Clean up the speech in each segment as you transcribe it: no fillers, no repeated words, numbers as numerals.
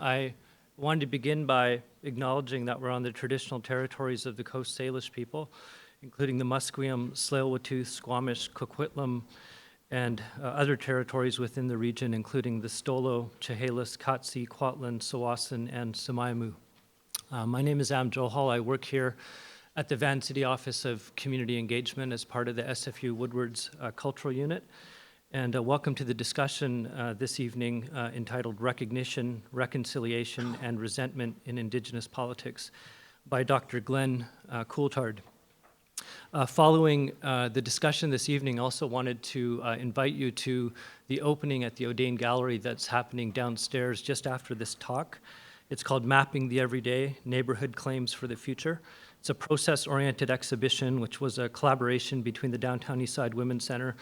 I wanted to begin by acknowledging that we're on the traditional territories of the Coast Salish people, including the Musqueam, Tsleil-Waututh, Squamish, Coquitlam, and other territories within the region, including the Stolo, Chehalis, Katsi, Kwantlen, Tsawwassen, and Semiahmoo. My name is Am Johal. I work here at the Vancity Office of Community Engagement as part of the SFU Woodward's Cultural Unit. And welcome to the discussion this evening entitled Recognition, Reconciliation, and Resentment in Indigenous Politics by Dr. Glen Coulthard. Following the discussion this evening, I also wanted to invite you to the opening at the Dene Gallery that's happening downstairs just after this talk. It's called Mapping the Everyday, Neighborhood Claims for the Future. It's a process-oriented exhibition, which was a collaboration between the Downtown Eastside Women's Center,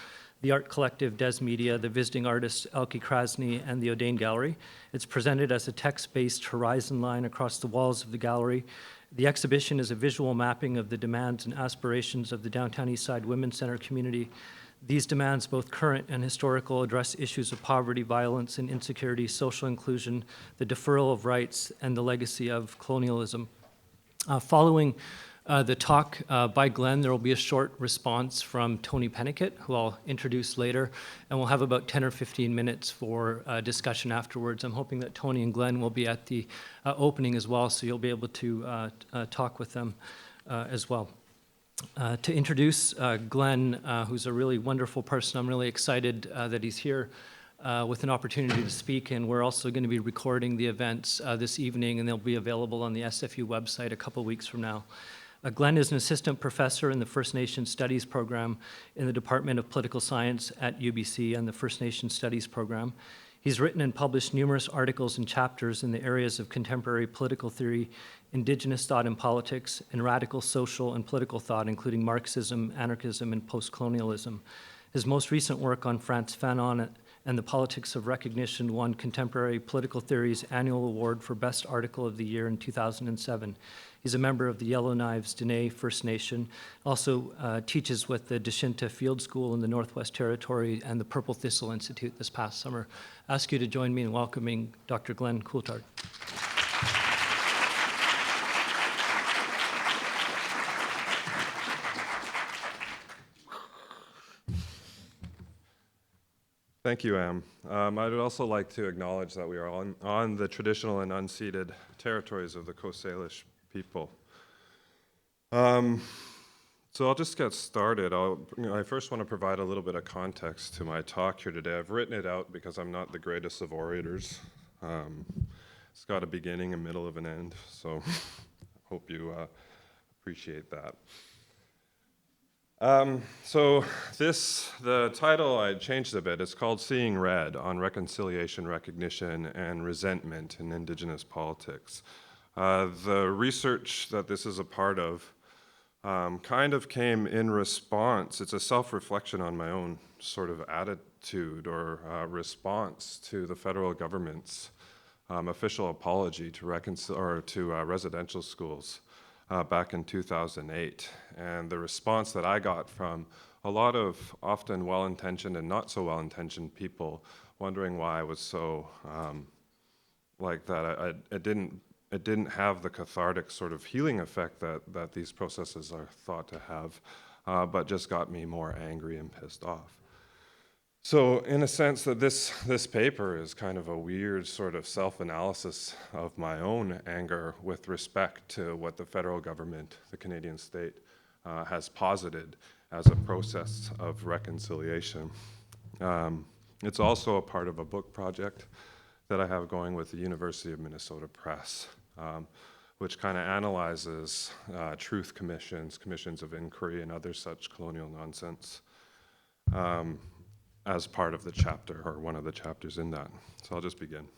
the art collective Des Media, the visiting artist Elke Krasny, and the Dene Gallery. It's presented as a text-based horizon line across the walls of the gallery. The exhibition is a visual mapping of the demands and aspirations of the Downtown Eastside Women's Center community. These demands, both current and historical, address issues of poverty, violence, and insecurity, social inclusion, the deferral of rights, and the legacy of colonialism. Following the talk by Glen, there will be a short response from Tony Penak, who I'll introduce later, and we'll have about 10 or 15 minutes for discussion afterwards. I'm hoping that Tony and Glen will be at the opening as well, so you'll be able to talk with them as well. To introduce Glen, who's a really wonderful person, I'm really excited that he's here with an opportunity to speak, and we're also going to be recording the events this evening, and they'll be available on the SFU website a couple weeks from now. Glen is an assistant professor in the First Nations Studies program in the Department of Political Science at UBC and the First Nations Studies program. He's written and published numerous articles and chapters in the areas of contemporary political theory, Indigenous thought and politics, and radical social and political thought, including Marxism, anarchism, and post-colonialism. His most recent work on Frantz Fanon and the Politics of Recognition won Contemporary Political Theory's annual award for Best Article of the Year in 2007. He's a member of the Yellowknives Dene First Nation, also teaches with the Deshinta Field School in the Northwest Territory and the Purple Thistle Institute this past summer. I ask you to join me in welcoming Dr. Glen Coulthard. Thank you, Am. I'd also like to acknowledge that we are on the traditional and unceded territories of the Coast Salish people. So I'll just get started. I first want to provide a little bit of context to my talk here today. I've written it out because I'm not the greatest of orators. It's got a beginning, a middle, of an end, so I hope you appreciate that. The title I changed a bit. It's called Seeing Red on Reconciliation, Recognition, and Resentment in Indigenous Politics. The research that this is a part of kind of came in response. It's a self-reflection on my own sort of attitude or response to the federal government's official apology to residential schools back in 2008. And the response that I got from a lot of often well-intentioned and not so well-intentioned people wondering why I was so like that. It didn't have the cathartic sort of healing effect that these processes are thought to have, but just got me more angry and pissed off. So in a sense that this paper is kind of a weird sort of self-analysis of my own anger with respect to what the federal government, the Canadian state, has posited as a process of reconciliation. It's also a part of a book project that I have going with the University of Minnesota Press, which kind of analyzes truth commissions, commissions of inquiry, and other such colonial nonsense as part of the chapter, or one of the chapters in that. So I'll just begin.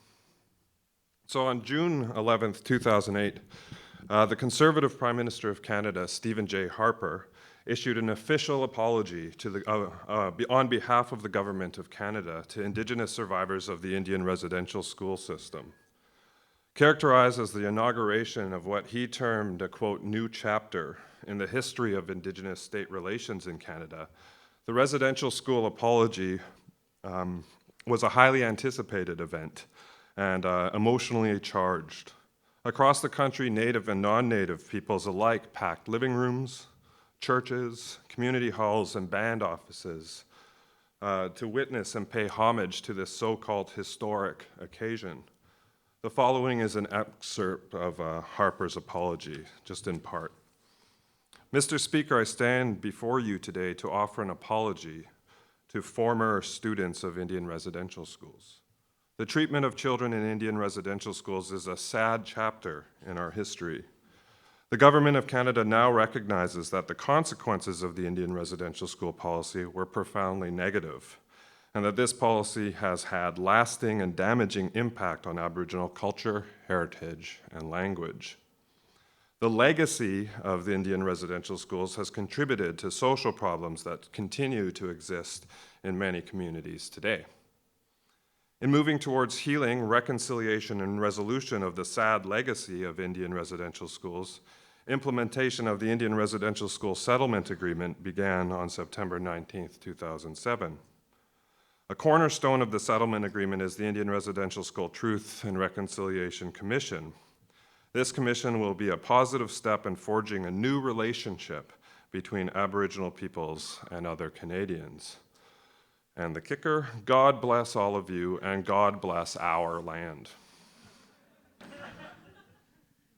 So on June 11th, 2008, the Conservative Prime Minister of Canada, Stephen J. Harper, issued an official apology on behalf of the Government of Canada to Indigenous survivors of the Indian residential school system. Characterized as the inauguration of what he termed a, quote, new chapter in the history of Indigenous state relations in Canada, the residential school apology was a highly anticipated event and emotionally charged. Across the country, Native and non-Native peoples alike packed living rooms, churches, community halls, and band offices to witness and pay homage to this so-called historic occasion. The following is an excerpt of Harper's apology, just in part. Mr. Speaker, I stand before you today to offer an apology to former students of Indian residential schools. The treatment of children in Indian residential schools is a sad chapter in our history. The Government of Canada now recognizes that the consequences of the Indian residential school policy were profoundly negative, and that this policy has had lasting and damaging impact on Aboriginal culture, heritage, and language. The legacy of the Indian residential schools has contributed to social problems that continue to exist in many communities today. In moving towards healing, reconciliation, and resolution of the sad legacy of Indian residential schools, implementation of the Indian Residential School Settlement Agreement began on September 19, 2007. A cornerstone of the settlement agreement is the Indian Residential School Truth and Reconciliation Commission. This commission will be a positive step in forging a new relationship between Aboriginal peoples and other Canadians. And the kicker, God bless all of you, and God bless our land.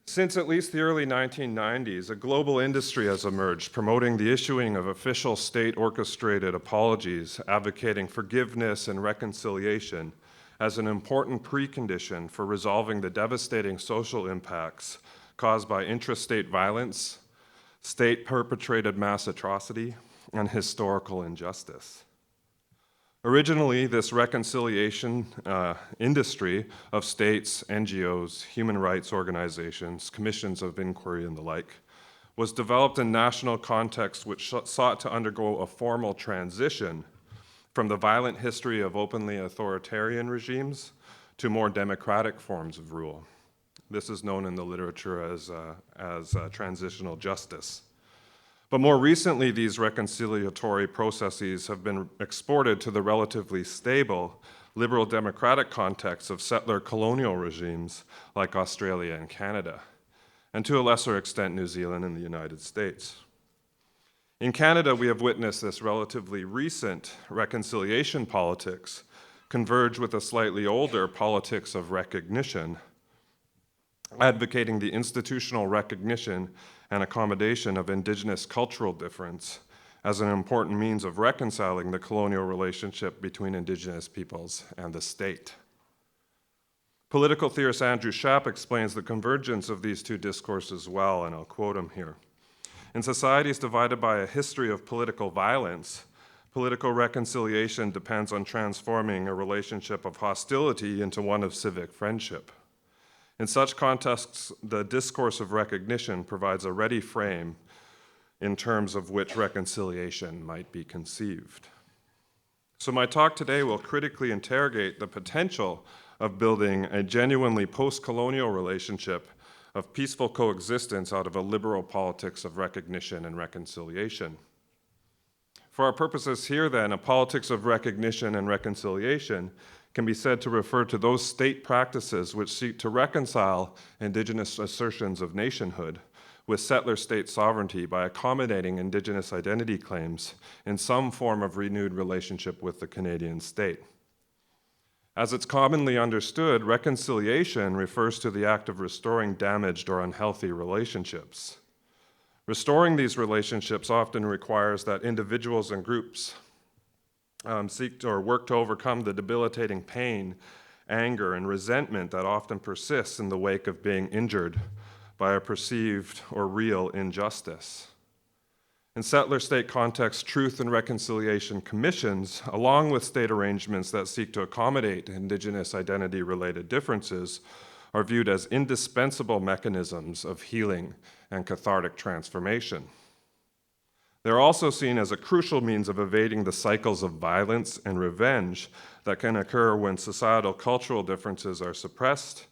Since at least the early 1990s, a global industry has emerged promoting the issuing of official state-orchestrated apologies, advocating forgiveness and reconciliation as an important precondition for resolving the devastating social impacts caused by intrastate violence, state-perpetrated mass atrocity, and historical injustice. Originally, this reconciliation industry of states, NGOs, human rights organizations, commissions of inquiry, and the like, was developed in national context which sought to undergo a formal transition from the violent history of openly authoritarian regimes to more democratic forms of rule. This is known in the literature as transitional justice. But more recently, these reconciliatory processes have been exported to the relatively stable, liberal democratic context of settler colonial regimes like Australia and Canada, and to a lesser extent, New Zealand and the United States. In Canada, we have witnessed this relatively recent reconciliation politics converge with a slightly older politics of recognition, advocating the institutional recognition and accommodation of Indigenous cultural difference as an important means of reconciling the colonial relationship between Indigenous peoples and the state. Political theorist Andrew Schaap explains the convergence of these two discourses well, and I'll quote him here. In societies divided by a history of political violence, political reconciliation depends on transforming a relationship of hostility into one of civic friendship. In such contexts, the discourse of recognition provides a ready frame in terms of which reconciliation might be conceived. So my talk today will critically interrogate the potential of building a genuinely post-colonial relationship of peaceful coexistence out of a liberal politics of recognition and reconciliation. For our purposes here, then, a politics of recognition and reconciliation can be said to refer to those state practices which seek to reconcile Indigenous assertions of nationhood with settler state sovereignty by accommodating Indigenous identity claims in some form of renewed relationship with the Canadian state. As it's commonly understood, reconciliation refers to the act of restoring damaged or unhealthy relationships. Restoring these relationships often requires that individuals and groups seek or work to overcome the debilitating pain, anger, and resentment that often persists in the wake of being injured by a perceived or real injustice. In settler state contexts, truth and reconciliation commissions, along with state arrangements that seek to accommodate Indigenous identity-related differences, are viewed as indispensable mechanisms of healing and cathartic transformation. They're also seen as a crucial means of evading the cycles of violence and revenge that can occur when societal cultural differences are suppressed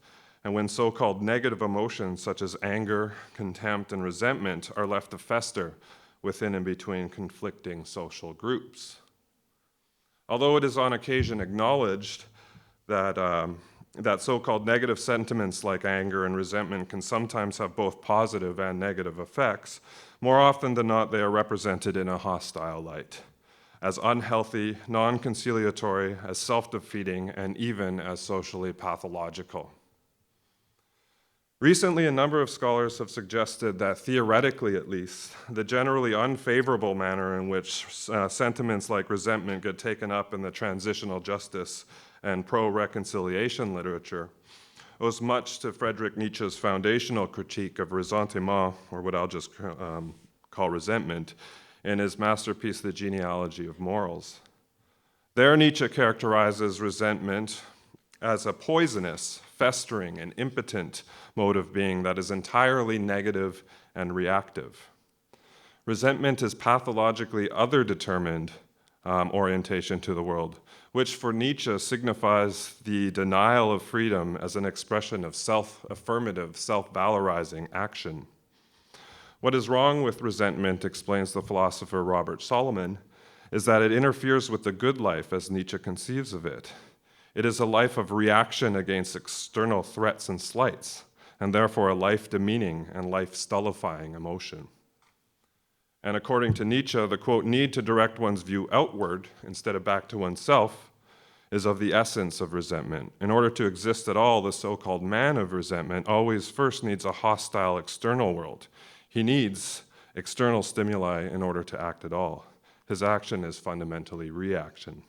and when so-called negative emotions such as anger, contempt, and resentment are left to fester within and between conflicting social groups. Although it is on occasion acknowledged that that so-called negative sentiments like anger and resentment can sometimes have both positive and negative effects, more often than not, they are represented in a hostile light, as unhealthy, non-conciliatory, as self-defeating, and even as socially pathological. Recently, a number of scholars have suggested that, theoretically at least, the generally unfavorable manner in which sentiments like resentment get taken up in the transitional justice and pro-reconciliation literature owes much to Friedrich Nietzsche's foundational critique of ressentiment, or what I'll just call resentment, in his masterpiece, The Genealogy of Morals. There, Nietzsche characterizes resentment as a poisonous, festering, and impotent mode of being that is entirely negative and reactive. Resentment is pathologically other-determined orientation to the world, which for Nietzsche signifies the denial of freedom as an expression of self-affirmative, self-valorizing action. What is wrong with resentment, explains the philosopher Robert Solomon, is that it interferes with the good life as Nietzsche conceives of it. It is a life of reaction against external threats and slights, and therefore a life-demeaning and life-stultifying emotion. And according to Nietzsche, the, quote, need to direct one's view outward instead of back to oneself is of the essence of resentment. In order to exist at all, the so-called man of resentment always first needs a hostile external world. He needs external stimuli in order to act at all. His action is fundamentally reaction.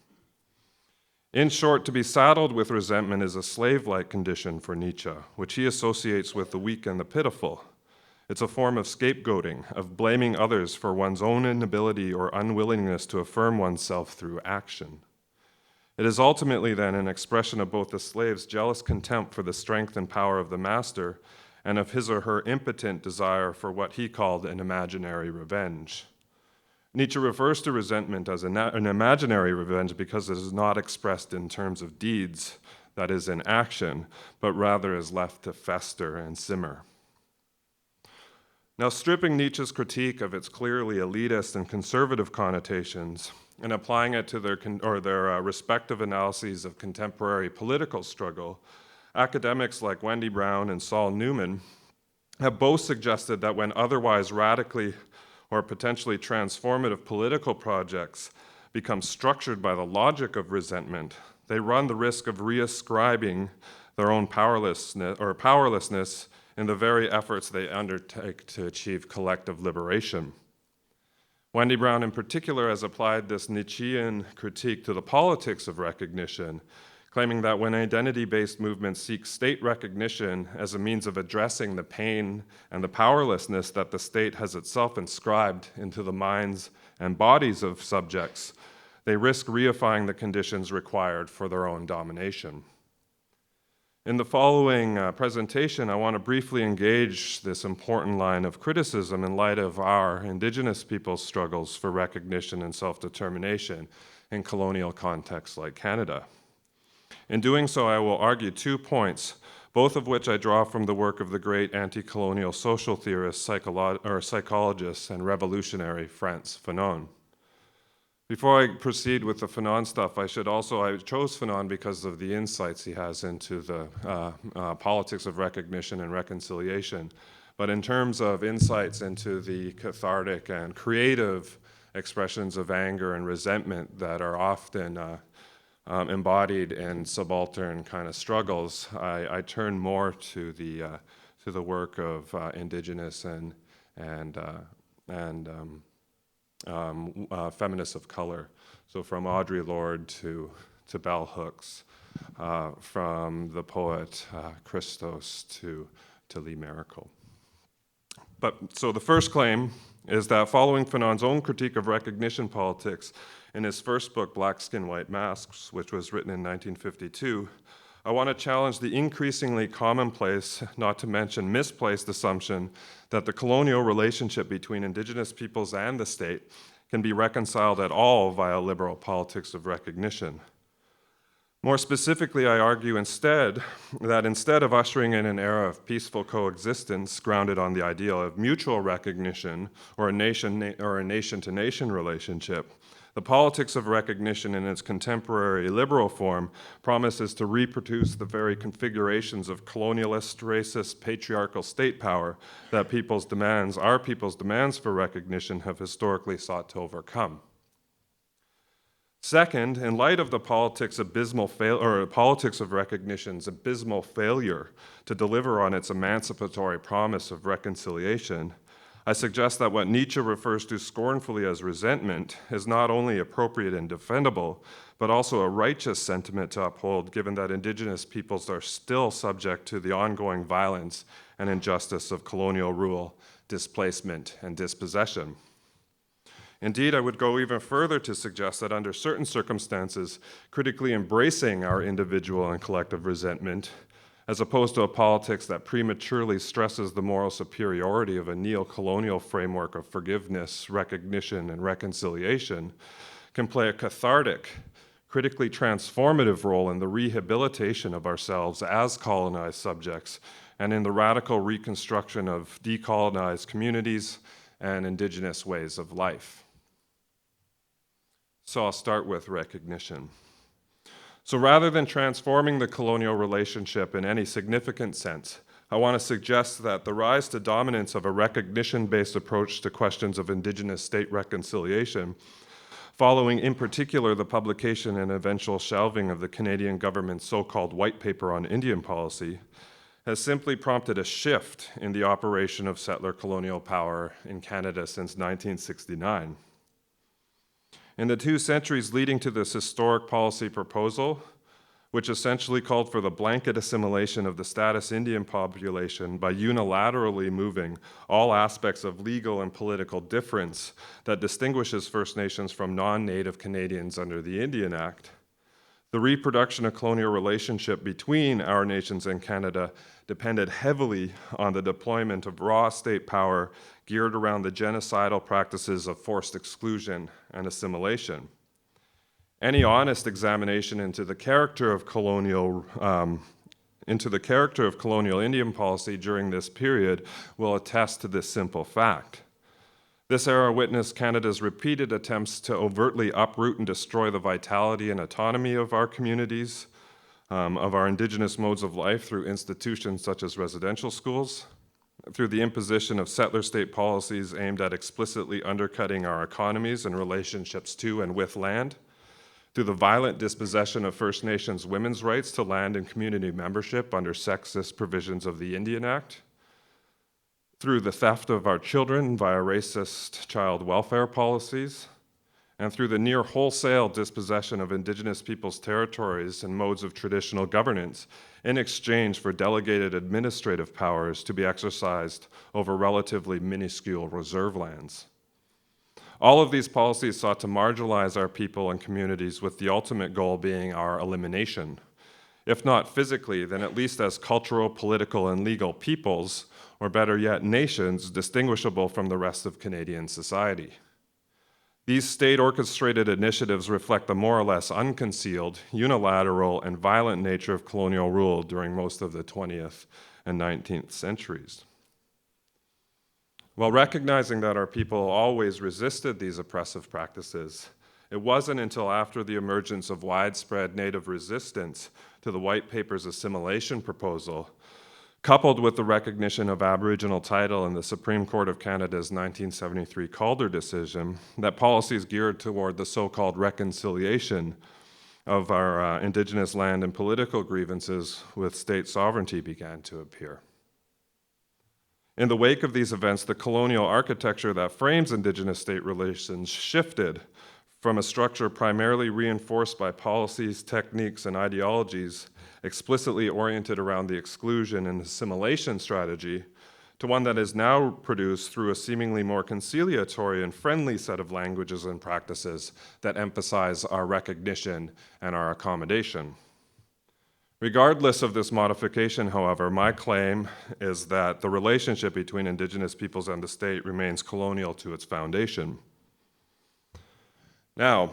In short, to be saddled with resentment is a slave-like condition for Nietzsche, which he associates with the weak and the pitiful. It's a form of scapegoating, of blaming others for one's own inability or unwillingness to affirm oneself through action. It is ultimately then an expression of both the slave's jealous contempt for the strength and power of the master and of his or her impotent desire for what he called an imaginary revenge. Nietzsche refers to resentment as an imaginary revenge because it is not expressed in terms of deeds, that is, in action, but rather is left to fester and simmer. Now, stripping Nietzsche's critique of its clearly elitist and conservative connotations and applying it to their respective analyses of contemporary political struggle, academics like Wendy Brown and Saul Newman have both suggested that when otherwise radically or potentially transformative political projects become structured by the logic of resentment, they run the risk of reascribing their own powerlessness in the very efforts they undertake to achieve collective liberation. Wendy Brown in particular has applied this Nietzschean critique to the politics of recognition, claiming that when identity-based movements seek state recognition as a means of addressing the pain and the powerlessness that the state has itself inscribed into the minds and bodies of subjects, they risk reifying the conditions required for their own domination. In the following presentation, I want to briefly engage this important line of criticism in light of our Indigenous people's struggles for recognition and self-determination in colonial contexts like Canada. In doing so, I will argue 2 points, both of which I draw from the work of the great anti-colonial social theorist, psychologist, and revolutionary Frantz Fanon. Before I proceed with the Fanon stuff, I chose Fanon because of the insights he has into the politics of recognition and reconciliation. But in terms of insights into the cathartic and creative expressions of anger and resentment that are often embodied in subaltern kind of struggles, I turn more to the work of Indigenous and feminists of color. So from Audre Lorde to bell hooks, from the poet Christos to Lee Miracle. So the first claim is that following Fanon's own critique of recognition politics in his first book, Black Skin, White Masks, which was written in 1952, I want to challenge the increasingly commonplace, not to mention misplaced assumption that the colonial relationship between Indigenous peoples and the state can be reconciled at all via liberal politics of recognition. More specifically, I argue that instead of ushering in an era of peaceful coexistence grounded on the ideal of mutual recognition or a nation-to-nation relationship, The politics of recognition in its contemporary liberal form promises to reproduce the very configurations of colonialist, racist, patriarchal state power that our people's demands for recognition have historically sought to overcome. Second, in light of the politics of recognition's abysmal failure to deliver on its emancipatory promise of reconciliation, I suggest that what Nietzsche refers to scornfully as resentment is not only appropriate and defendable, but also a righteous sentiment to uphold, given that Indigenous peoples are still subject to the ongoing violence and injustice of colonial rule, displacement, and dispossession. Indeed, I would go even further to suggest that under certain circumstances, critically embracing our individual and collective resentment, as opposed to a politics that prematurely stresses the moral superiority of a neo-colonial framework of forgiveness, recognition, and reconciliation, can play a cathartic, critically transformative role in the rehabilitation of ourselves as colonized subjects and in the radical reconstruction of decolonized communities and Indigenous ways of life. So I'll start with recognition. So rather than transforming the colonial relationship in any significant sense, I want to suggest that the rise to dominance of a recognition-based approach to questions of Indigenous state reconciliation, following in particular the publication and eventual shelving of the Canadian government's so-called white paper on Indian policy, has simply prompted a shift in the operation of settler colonial power in Canada since 1969. In the 2 centuries leading to this historic policy proposal, which essentially called for the blanket assimilation of the status Indian population by unilaterally moving all aspects of legal and political difference that distinguishes First Nations from non-Native Canadians under the Indian Act, the reproduction of colonial relationship between our nations and Canada depended heavily on the deployment of raw state power geared around the genocidal practices of forced exclusion and assimilation. Any honest examination into the character of colonial Indian policy during this period will attest to this simple fact. This era witnessed Canada's repeated attempts to overtly uproot and destroy the vitality and autonomy of our communities, of our Indigenous modes of life through institutions such as residential schools, through the imposition of settler state policies aimed at explicitly undercutting our economies and relationships to and with land, through the violent dispossession of First Nations women's rights to land and community membership under sexist provisions of the Indian Act, through the theft of our children via racist child welfare policies, and through the near wholesale dispossession of Indigenous peoples' territories and modes of traditional governance in exchange for delegated administrative powers to be exercised over relatively minuscule reserve lands. All of these policies sought to marginalize our people and communities with the ultimate goal being our elimination, if not physically, then at least as cultural, political, and legal peoples, or better yet, nations distinguishable from the rest of Canadian society. These state-orchestrated initiatives reflect the more or less unconcealed, unilateral, and violent nature of colonial rule during most of the 20th and 19th centuries. While recognizing that our people always resisted these oppressive practices, it wasn't until after the emergence of widespread Native resistance to the White Paper's assimilation proposal, coupled with the recognition of Aboriginal title in the Supreme Court of Canada's 1973 Calder decision, that policies geared toward the so-called reconciliation of our Indigenous land and political grievances with state sovereignty began to appear. In the wake of these events, the colonial architecture that frames Indigenous state relations shifted from a structure primarily reinforced by policies, techniques, and ideologies explicitly oriented around the exclusion and assimilation strategy to one that is now produced through a seemingly more conciliatory and friendly set of languages and practices that emphasize our recognition and our accommodation. Regardless of this modification, however, my claim is that the relationship between Indigenous peoples and the state remains colonial to its foundation. Now,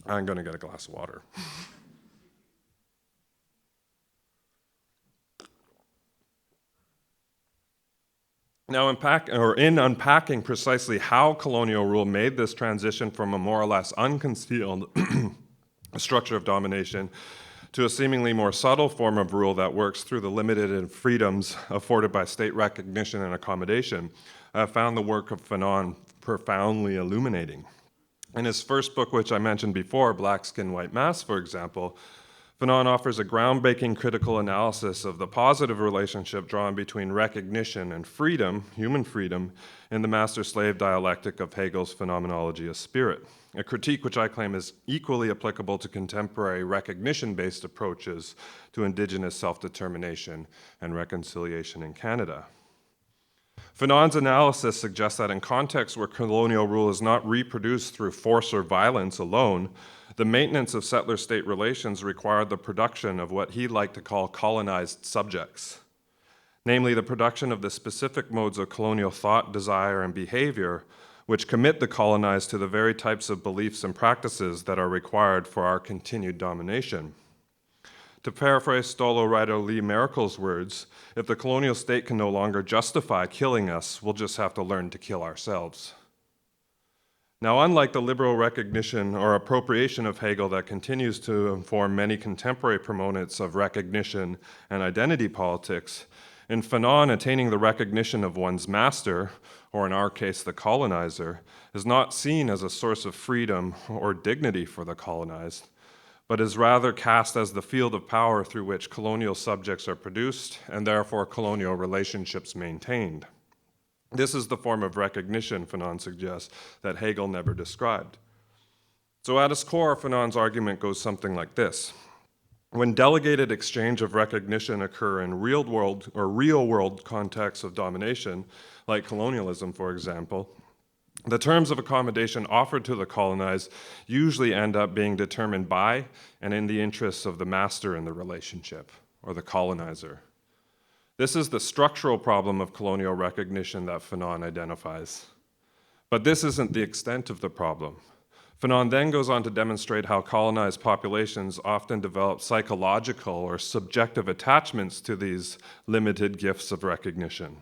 I'm going to get a glass of water. Now, in unpacking precisely how colonial rule made this transition from a more or less unconcealed structure of domination to a seemingly more subtle form of rule that works through the limited freedoms afforded by state recognition and accommodation, I found the work of Fanon profoundly illuminating. In his first book, which I mentioned before, Black Skin, White Mask, for example, Fanon offers a groundbreaking critical analysis of the positive relationship drawn between recognition and freedom, human freedom, in the master-slave dialectic of Hegel's phenomenology of spirit, a critique which I claim is equally applicable to contemporary recognition-based approaches to Indigenous self-determination and reconciliation in Canada. Fanon's analysis suggests that in contexts where colonial rule is not reproduced through force or violence alone, the maintenance of settler-state relations required the production of what he liked to call colonized subjects, namely the production of the specific modes of colonial thought, desire, and behavior which commit the colonized to the very types of beliefs and practices that are required for our continued domination. To paraphrase Stolo writer Lee Merkel's words, if the colonial state can no longer justify killing us, we'll just have to learn to kill ourselves. Now, unlike the liberal recognition or appropriation of Hegel that continues to inform many contemporary proponents of recognition and identity politics, in Fanon, attaining the recognition of one's master, or in our case, the colonizer, is not seen as a source of freedom or dignity for the colonized, but is rather cast as the field of power through which colonial subjects are produced and therefore colonial relationships maintained. This is the form of recognition, Fanon suggests, that Hegel never described. So at its core, Fanon's argument goes something like this. When delegated exchange of recognition occur in real-world contexts of domination, like colonialism, for example, the terms of accommodation offered to the colonized usually end up being determined by and in the interests of the master in the relationship, or the colonizer. This is the structural problem of colonial recognition that Fanon identifies. But this isn't the extent of the problem. Fanon then goes on to demonstrate how colonized populations often develop psychological or subjective attachments to these limited gifts of recognition.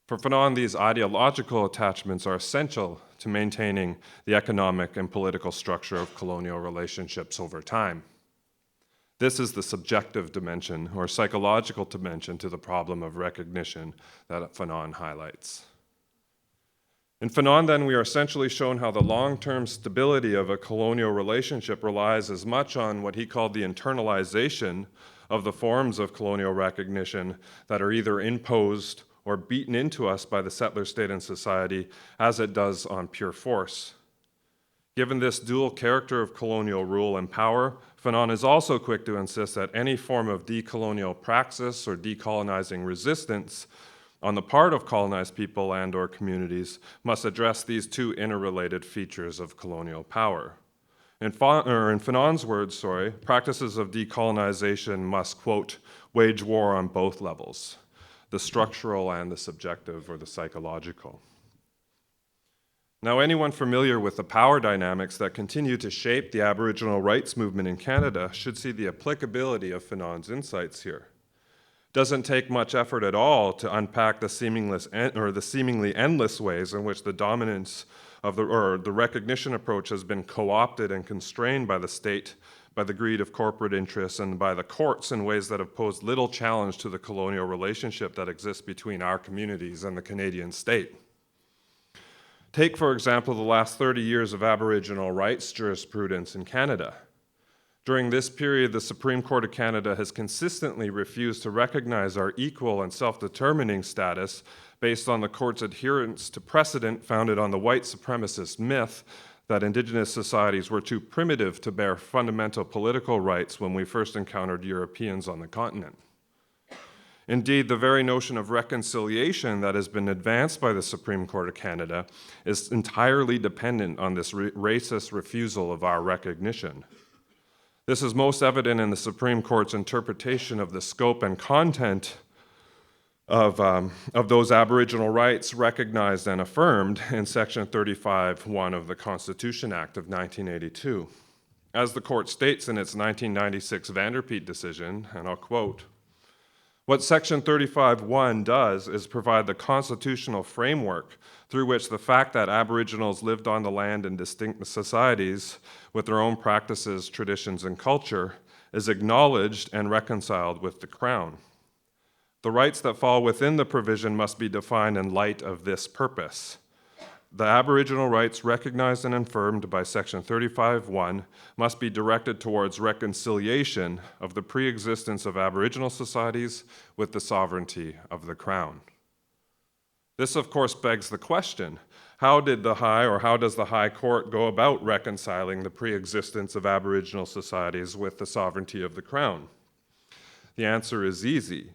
For Fanon, these ideological attachments are essential to maintaining the economic and political structure of colonial relationships over time. This is the subjective dimension or psychological dimension to the problem of recognition that Fanon highlights. In Fanon, then, we are essentially shown how the long-term stability of a colonial relationship relies as much on what he called the internalization of the forms of colonial recognition that are either imposed or beaten into us by the settler state and society as it does on pure force. Given this dual character of colonial rule and power, Fanon is also quick to insist that any form of decolonial praxis or decolonizing resistance on the part of colonized people and or communities must address these two interrelated features of colonial power. In Fanon's words, practices of decolonization must, quote, wage war on both levels, the structural and the subjective or the psychological. Now, anyone familiar with the power dynamics that continue to shape the Aboriginal rights movement in Canada should see the applicability of Fanon's insights here. It doesn't take much effort at all to unpack the seemingly endless ways in which the dominance of the recognition approach has been co-opted and constrained by the state, by the greed of corporate interests, and by the courts in ways that have posed little challenge to the colonial relationship that exists between our communities and the Canadian state. Take, for example, the last 30 years of Aboriginal rights jurisprudence in Canada. During this period, the Supreme Court of Canada has consistently refused to recognize our equal and self-determining status based on the court's adherence to precedent founded on the white supremacist myth that Indigenous societies were too primitive to bear fundamental political rights when we first encountered Europeans on the continent. Indeed, the very notion of reconciliation that has been advanced by the Supreme Court of Canada is entirely dependent on this racist refusal of our recognition. This is most evident in the Supreme Court's interpretation of the scope and content of those Aboriginal rights recognized and affirmed in Section 35(1) of the Constitution Act of 1982. As the court states in its 1996 Vanderpeet decision, and I'll quote, What Section 35(1) does is provide the constitutional framework through which the fact that Aboriginals lived on the land in distinct societies with their own practices, traditions, and culture is acknowledged and reconciled with the Crown. The rights that fall within the provision must be defined in light of this purpose. The Aboriginal rights recognized and affirmed by Section 35(1) must be directed towards reconciliation of the pre-existence of Aboriginal societies with the sovereignty of the Crown. This, of course, begs the question, how does the High Court go about reconciling the pre-existence of Aboriginal societies with the sovereignty of the Crown? The answer is easy.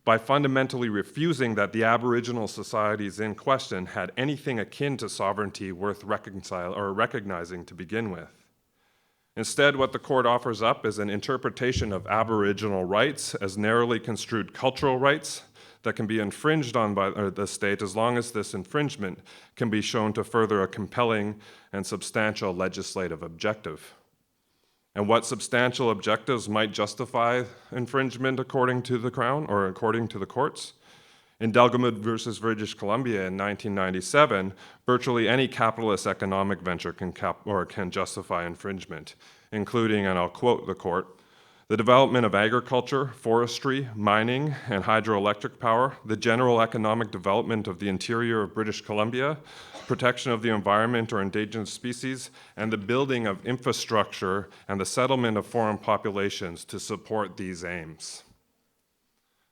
By fundamentally refusing that the Aboriginal societies in question had anything akin to sovereignty worth recognizing to begin with. Instead, what the court offers up is an interpretation of Aboriginal rights as narrowly construed cultural rights that can be infringed on by the state as long as this infringement can be shown to further a compelling and substantial legislative objective. And what substantial objectives might justify infringement according to the Crown or according to the courts? In Delgamud versus British Columbia in 1997, virtually any capitalist economic venture can justify infringement, including, and I'll quote the court, the development of agriculture, forestry, mining, and hydroelectric power, the general economic development of the interior of British Columbia, protection of the environment or endangered species, and the building of infrastructure and the settlement of foreign populations to support these aims.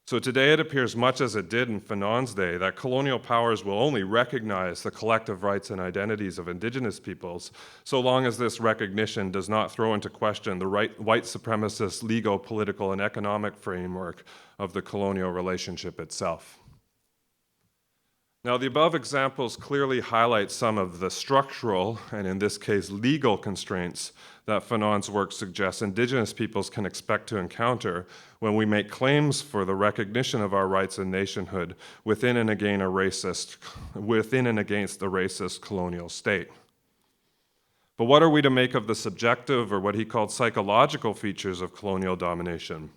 So today it appears much as it did in Fanon's day that colonial powers will only recognize the collective rights and identities of Indigenous peoples so long as this recognition does not throw into question the white supremacist legal, political, and economic framework of the colonial relationship itself. Now, the above examples clearly highlight some of the structural, and in this case, legal constraints that Fanon's work suggests Indigenous peoples can expect to encounter when we make claims for the recognition of our rights and nationhood within and against a racist colonial state. But what are we to make of the subjective, or what he called psychological features of colonial domination?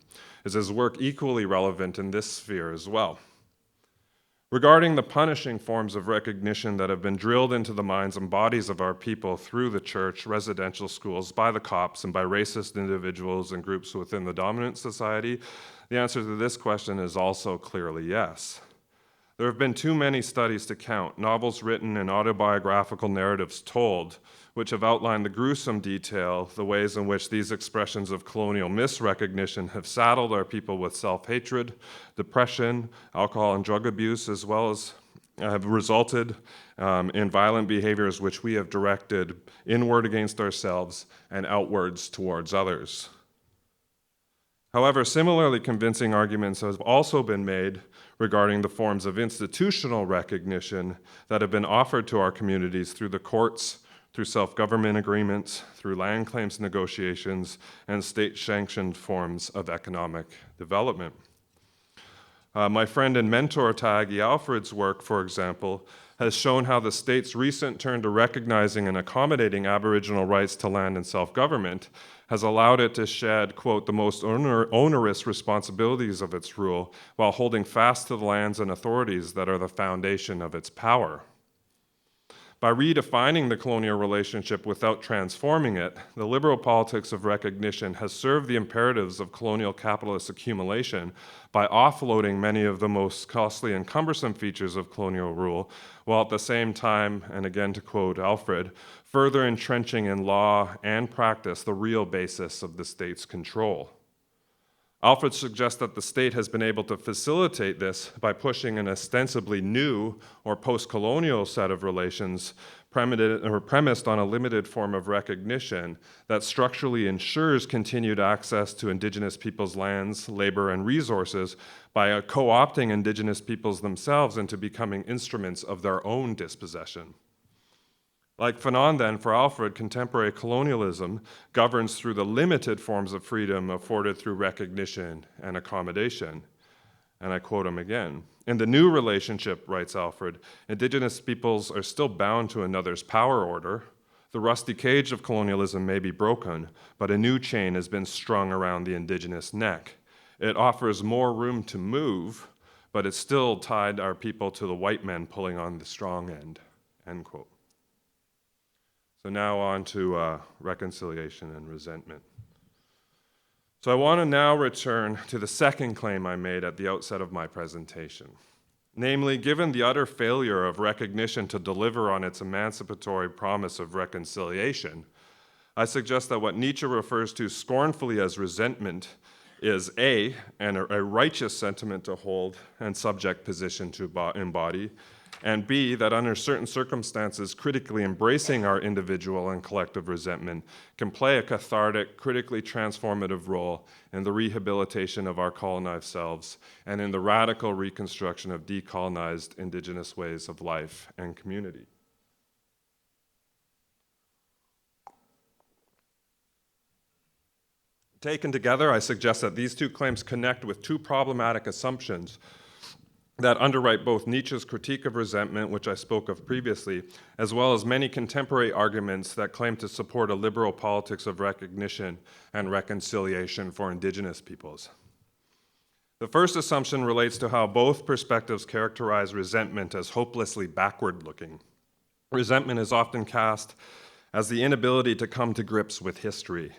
Is his work equally relevant in this sphere as well? Regarding the punishing forms of recognition that have been drilled into the minds and bodies of our people through the church, residential schools, by the cops, and by racist individuals and groups within the dominant society, the answer to this question is also clearly yes. There have been too many studies to count, novels written and autobiographical narratives told, which have outlined the gruesome detail, the ways in which these expressions of colonial misrecognition have saddled our people with self-hatred, depression, alcohol and drug abuse, as well as have resulted in violent behaviors which we have directed inward against ourselves and outwards towards others. However, similarly convincing arguments have also been made regarding the forms of institutional recognition that have been offered to our communities through the courts, through self-government agreements, through land claims negotiations, and state-sanctioned forms of economic development. My friend and mentor Taagi Alfred's work, for example, has shown how the state's recent turn to recognizing and accommodating Aboriginal rights to land and self-government has allowed it to shed, quote, the most onerous responsibilities of its rule while holding fast to the lands and authorities that are the foundation of its power. By redefining the colonial relationship without transforming it, the liberal politics of recognition has served the imperatives of colonial capitalist accumulation by offloading many of the most costly and cumbersome features of colonial rule, while at the same time, and again to quote Alfred, further entrenching in law and practice the real basis of the state's control. Alfred suggests that the state has been able to facilitate this by pushing an ostensibly new or post-colonial set of relations premised on a limited form of recognition that structurally ensures continued access to Indigenous peoples' lands, labor, and resources by co-opting Indigenous peoples themselves into becoming instruments of their own dispossession. Like Fanon, then, for Alfred, contemporary colonialism governs through the limited forms of freedom afforded through recognition and accommodation. And I quote him again. In the new relationship, writes Alfred, Indigenous peoples are still bound to another's power order. The rusty cage of colonialism may be broken, but a new chain has been strung around the Indigenous neck. It offers more room to move, but it still tied our people to the white men pulling on the strong end, end quote. So now on to reconciliation and resentment. So I want to now return to the second claim I made at the outset of my presentation. Namely, given the utter failure of recognition to deliver on its emancipatory promise of reconciliation, I suggest that what Nietzsche refers to scornfully as resentment is a righteous sentiment to hold and subject position to embody, and B, that under certain circumstances, critically embracing our individual and collective resentment can play a cathartic, critically transformative role in the rehabilitation of our colonized selves and in the radical reconstruction of decolonized Indigenous ways of life and community. Taken together, I suggest that these two claims connect with two problematic assumptions that underwrite both Nietzsche's critique of resentment, which I spoke of previously, as well as many contemporary arguments that claim to support a liberal politics of recognition and reconciliation for Indigenous peoples. The first assumption relates to how both perspectives characterize resentment as hopelessly backward-looking. Resentment is often cast as the inability to come to grips with history.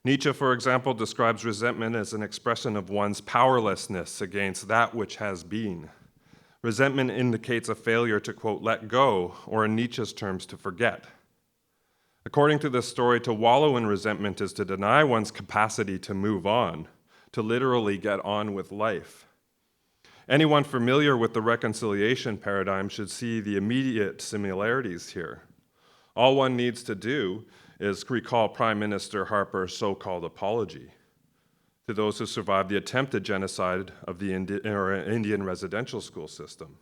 Nietzsche, for example, describes resentment as an expression of one's powerlessness against that which has been. Resentment indicates a failure to, quote, let go, or in Nietzsche's terms, to forget. According to this story, to wallow in resentment is to deny one's capacity to move on, to literally get on with life. Anyone familiar with the reconciliation paradigm should see the immediate similarities here. All one needs to do is recall Prime Minister Harper's so-called apology to those who survived the attempted genocide of the Indian residential school system.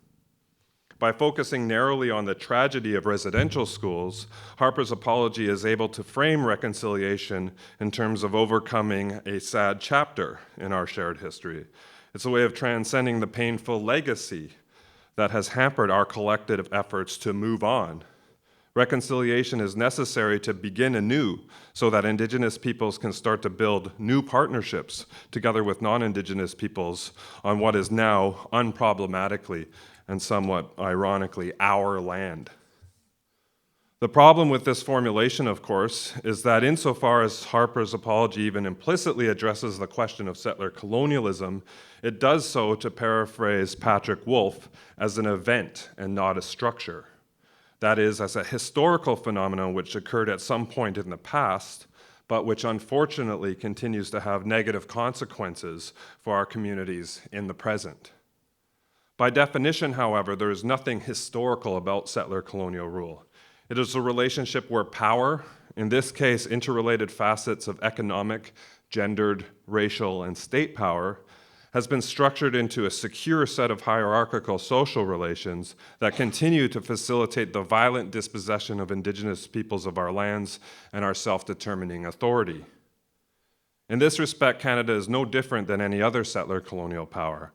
By focusing narrowly on the tragedy of residential schools, Harper's apology is able to frame reconciliation in terms of overcoming a sad chapter in our shared history. It's a way of transcending the painful legacy that has hampered our collective efforts to move on. Reconciliation is necessary to begin anew so that Indigenous peoples can start to build new partnerships together with non-Indigenous peoples on what is now unproblematically and somewhat ironically our land. The problem with this formulation, of course, is that insofar as Harper's apology even implicitly addresses the question of settler colonialism, it does so, to paraphrase Patrick Wolfe, as an event and not a structure. That is, as a historical phenomenon which occurred at some point in the past, but which unfortunately continues to have negative consequences for our communities in the present. By definition, however, there is nothing historical about settler colonial rule. It is a relationship where power, in this case interrelated facets of economic, gendered, racial, and state power, has been structured into a secure set of hierarchical social relations that continue to facilitate the violent dispossession of Indigenous peoples of our lands and our self-determining authority. In this respect, Canada is no different than any other settler colonial power.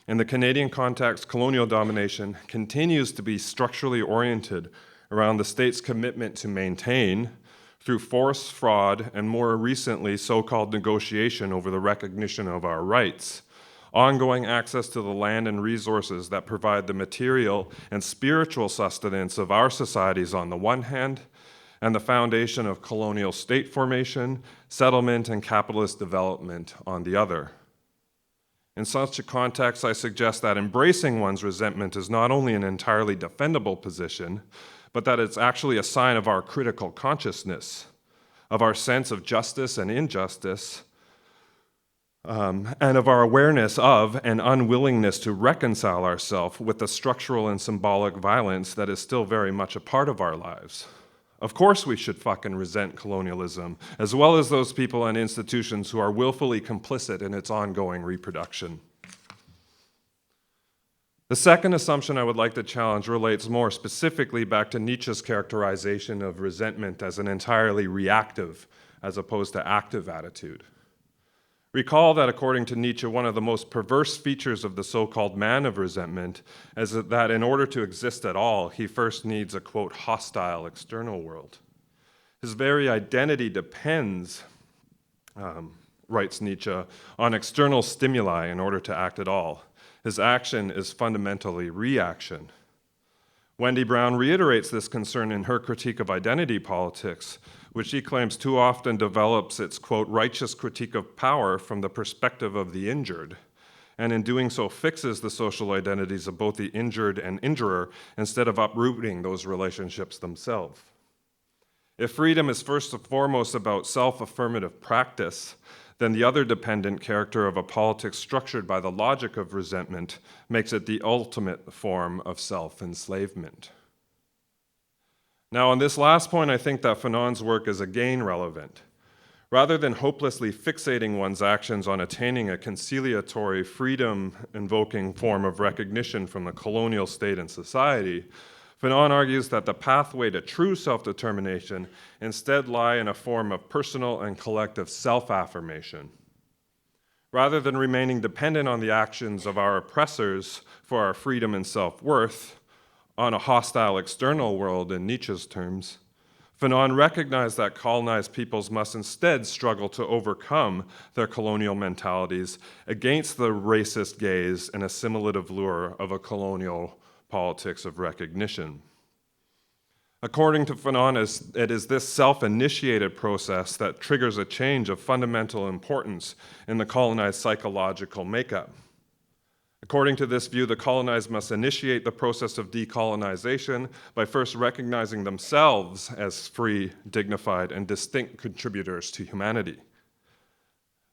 In the Canadian context, colonial domination continues to be structurally oriented around the state's commitment to maintain, through force, fraud, and more recently, so-called negotiation over the recognition of our rights, ongoing access to the land and resources that provide the material and spiritual sustenance of our societies on the one hand, and the foundation of colonial state formation, settlement, and capitalist development on the other. In such a context, I suggest that embracing one's resentment is not only an entirely defendable position, but that it's actually a sign of our critical consciousness, of our sense of justice and injustice, and of our awareness of and unwillingness to reconcile ourselves with the structural and symbolic violence that is still very much a part of our lives. Of course we should fucking resent colonialism, as well as those people and institutions who are willfully complicit in its ongoing reproduction. The second assumption I would like to challenge relates more specifically back to Nietzsche's characterization of resentment as an entirely reactive as opposed to active attitude. Recall that according to Nietzsche, one of the most perverse features of the so-called man of resentment is that in order to exist at all, he first needs a, quote, hostile external world. His very identity depends writes Nietzsche, on external stimuli in order to act at all. His action is fundamentally reaction. Wendy Brown reiterates this concern in her critique of identity politics, which she claims too often develops its, quote, righteous critique of power from the perspective of the injured, and in doing so fixes the social identities of both the injured and injurer instead of uprooting those relationships themselves. If freedom is first and foremost about self-affirmative practice, then the other dependent character of a politics structured by the logic of resentment makes it the ultimate form of self-enslavement. Now, on this last point, I think that Fanon's work is again relevant. Rather than hopelessly fixating one's actions on attaining a conciliatory, freedom-invoking form of recognition from the colonial state and society, Fanon argues that the pathway to true self-determination instead lie in a form of personal and collective self-affirmation. Rather than remaining dependent on the actions of our oppressors for our freedom and self-worth, on a hostile external world in Nietzsche's terms, Fanon recognized that colonized peoples must instead struggle to overcome their colonial mentalities against the racist gaze and assimilative lure of a colonial politics of recognition. According to Fanon, it is this self-initiated process that triggers a change of fundamental importance in the colonized psychological makeup. According to this view, the colonized must initiate the process of decolonization by first recognizing themselves as free, dignified, and distinct contributors to humanity.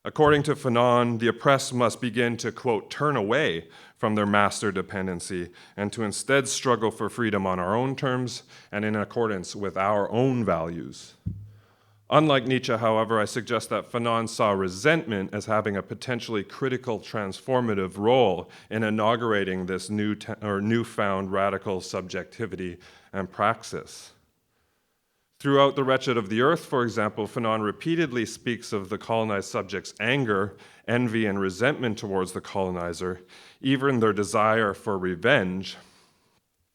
According to Fanon, the oppressed must begin to, quote, turn away from their master dependency and to instead struggle for freedom on our own terms and in accordance with our own values. Unlike Nietzsche, however, I suggest that Fanon saw resentment as having a potentially critical transformative role in inaugurating this newfound radical subjectivity and praxis. Throughout The Wretched of the Earth, for example, Fanon repeatedly speaks of the colonized subject's anger, envy, and resentment towards the colonizer, even their desire for revenge,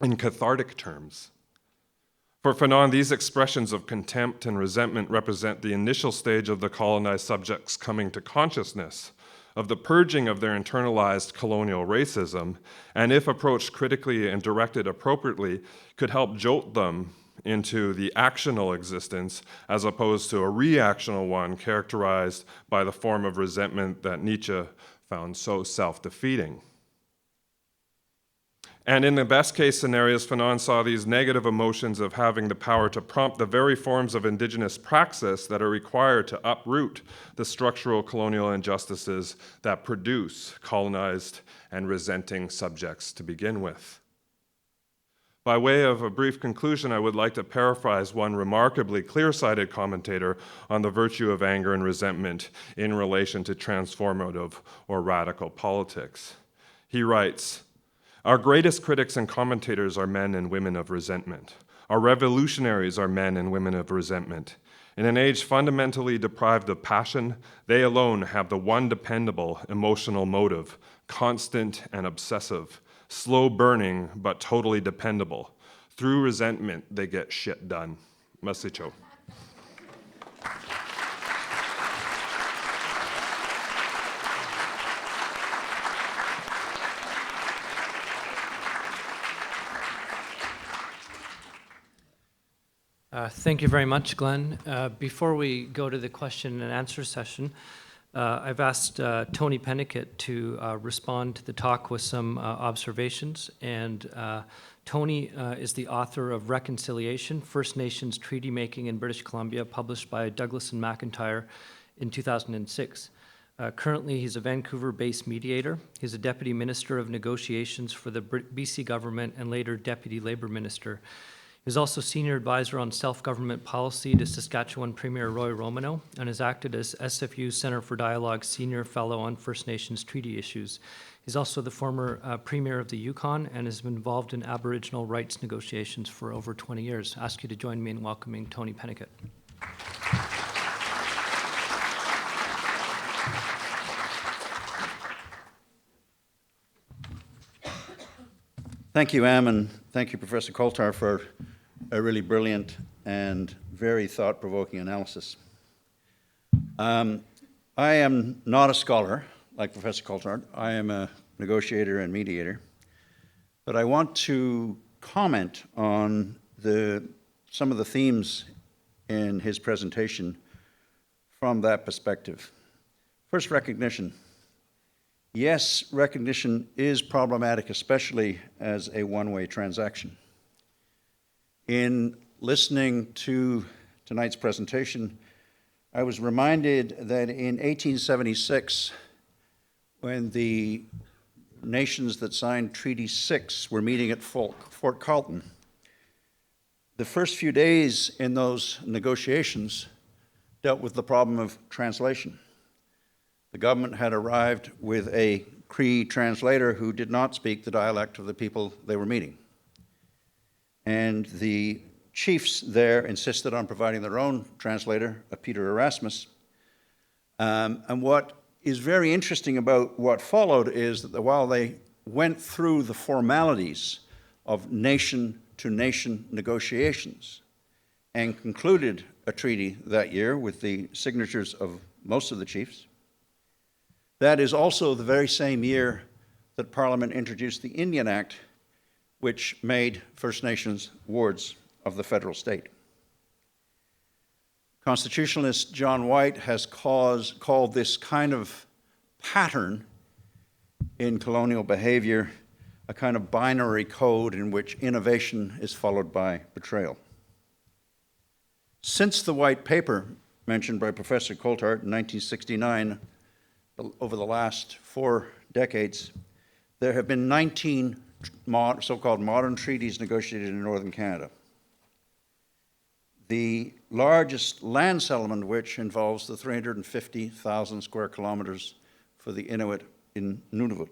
in cathartic terms. For Fanon, these expressions of contempt and resentment represent the initial stage of the colonized subjects coming to consciousness, of the purging of their internalized colonial racism, and if approached critically and directed appropriately, could help jolt them into the actional existence as opposed to a reactional one characterized by the form of resentment that Nietzsche found so self-defeating. And in the best case scenarios, Fanon saw these negative emotions of having the power to prompt the very forms of indigenous praxis that are required to uproot the structural colonial injustices that produce colonized and resenting subjects to begin with. By way of a brief conclusion, I would like to paraphrase one remarkably clear-sighted commentator on the virtue of anger and resentment in relation to transformative or radical politics. He writes, "Our greatest critics and commentators are men and women of resentment. Our revolutionaries are men and women of resentment. In an age fundamentally deprived of passion, they alone have the one dependable emotional motive, constant and obsessive, slow burning but totally dependable. Through resentment, they get shit done." Masicho. Thank you very much, Glenn. Before we go to the question and answer session, I've asked Tony Penak to respond to the talk with some observations. And Tony is the author of Reconciliation, First Nations Treaty Making in British Columbia, published by Douglas and McIntyre in 2006. Currently, he's a Vancouver-based mediator. He's a Deputy Minister of Negotiations for the BC government and later Deputy Labour Minister. He's also Senior Advisor on Self-Government Policy to Saskatchewan Premier Roy Romano and has acted as SFU Centre for Dialogue Senior Fellow on First Nations Treaty Issues. He's also the former Premier of the Yukon and has been involved in Aboriginal rights negotiations for over 20 years. I ask you to join me in welcoming Tony Penak. Thank you, Am, and thank you, Professor Coulthard, for a really brilliant and very thought-provoking analysis. I am not a scholar like Professor Coulthard. I am a negotiator and mediator. But I want to comment on some of the themes in his presentation from that perspective. First, recognition. Yes, recognition is problematic, especially as a one-way transaction. In listening to tonight's presentation, I was reminded that in 1876, when the nations that signed Treaty 6 were meeting at Fort Carlton, the first few days in those negotiations dealt with the problem of translation. The government had arrived with a Cree translator who did not speak the dialect of the people they were meeting. And the chiefs there insisted on providing their own translator, Peter Erasmus. And what is very interesting about what followed is that while they went through the formalities of nation-to-nation negotiations and concluded a treaty that year with the signatures of most of the chiefs, that is also the very same year that Parliament introduced the Indian Act, which made First Nations wards of the federal state. Constitutionalist John White has called this kind of pattern in colonial behavior a kind of binary code in which innovation is followed by betrayal. Since the white paper mentioned by Professor Coulthard in 1969, over the last 4 decades, there have been 19 so-called modern treaties negotiated in northern Canada. The largest land settlement, which involves the 350,000 square kilometers for the Inuit in Nunavut.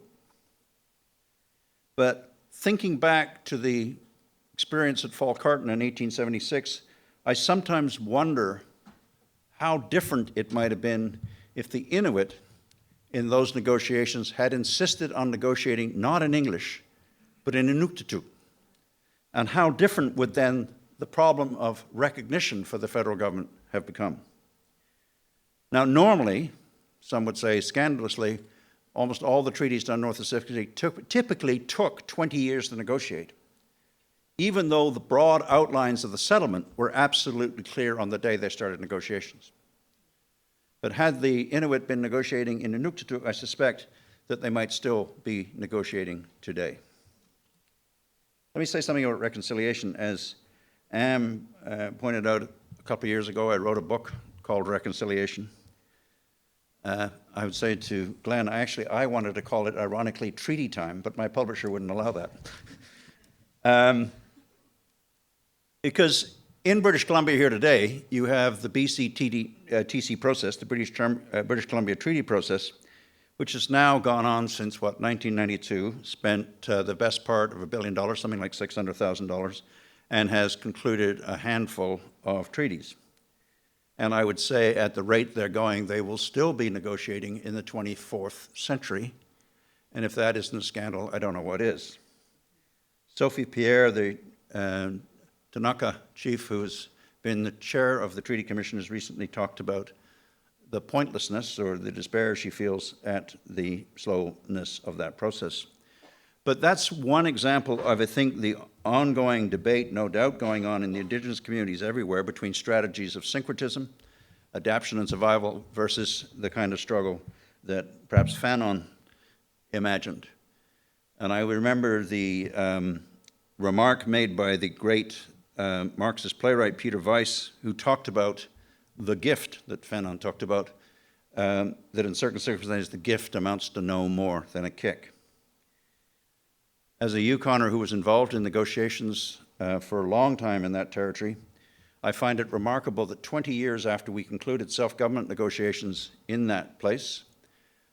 But thinking back to the experience at Fort Carlton in 1876, I sometimes wonder how different it might have been if the Inuit in those negotiations had insisted on negotiating not in English, but in Inuktitut. And how different would then the problem of recognition for the federal government have become. Now, normally, some would say scandalously, almost all the treaties done north of Pacific typically took 20 years to negotiate, even though the broad outlines of the settlement were absolutely clear on the day they started negotiations. But had the Inuit been negotiating in Inuktitut, I suspect that they might still be negotiating today. Let me say something about reconciliation. As Am pointed out a couple of years ago, I wrote a book called Reconciliation. I would say to Glen, I wanted to call it, ironically, Treaty Time, but my publisher wouldn't allow that. Because in British Columbia here today, you have the BC-TC process, the British Columbia Treaty process, which has now gone on since, 1992, spent the best part of $1 billion, something like $600,000, and has concluded a handful of treaties. And I would say at the rate they're going, they will still be negotiating in the 24th century. And if that isn't a scandal, I don't know what is. Sophie Pierre, the Tanaka chief who's been the chair of the Treaty Commission, has recently talked about the pointlessness or the despair she feels at the slowness of that process. But that's one example of, I think, the ongoing debate, no doubt, going on in the Indigenous communities everywhere between strategies of syncretism, adaptation and survival versus the kind of struggle that perhaps Fanon imagined. And I remember the remark made by the great Marxist playwright Peter Weiss, who talked about the gift that Fanon talked about, that in certain circumstances the gift amounts to no more than a kick. As a Yukoner who was involved in negotiations for a long time in that territory, I find it remarkable that 20 years after we concluded self-government negotiations in that place,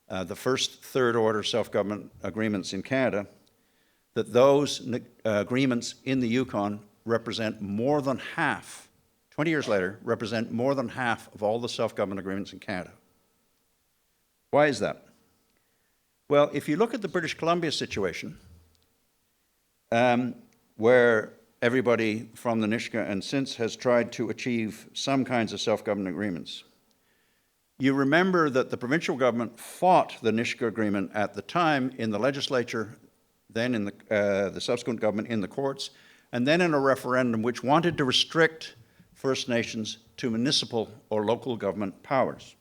the first third-order self-government agreements in Canada, that those agreements in the Yukon represent more than half, 20 years later, represent more than half of all the self-government agreements in Canada. Why is that? Well, if you look at the British Columbia situation, where everybody from the Nisga'a and since has tried to achieve some kinds of self-government agreements, You remember that the provincial government fought the Nisga'a Agreement at the time in the legislature, then in the subsequent government in the courts, and then in a referendum which wanted to restrict First Nations to municipal or local government powers.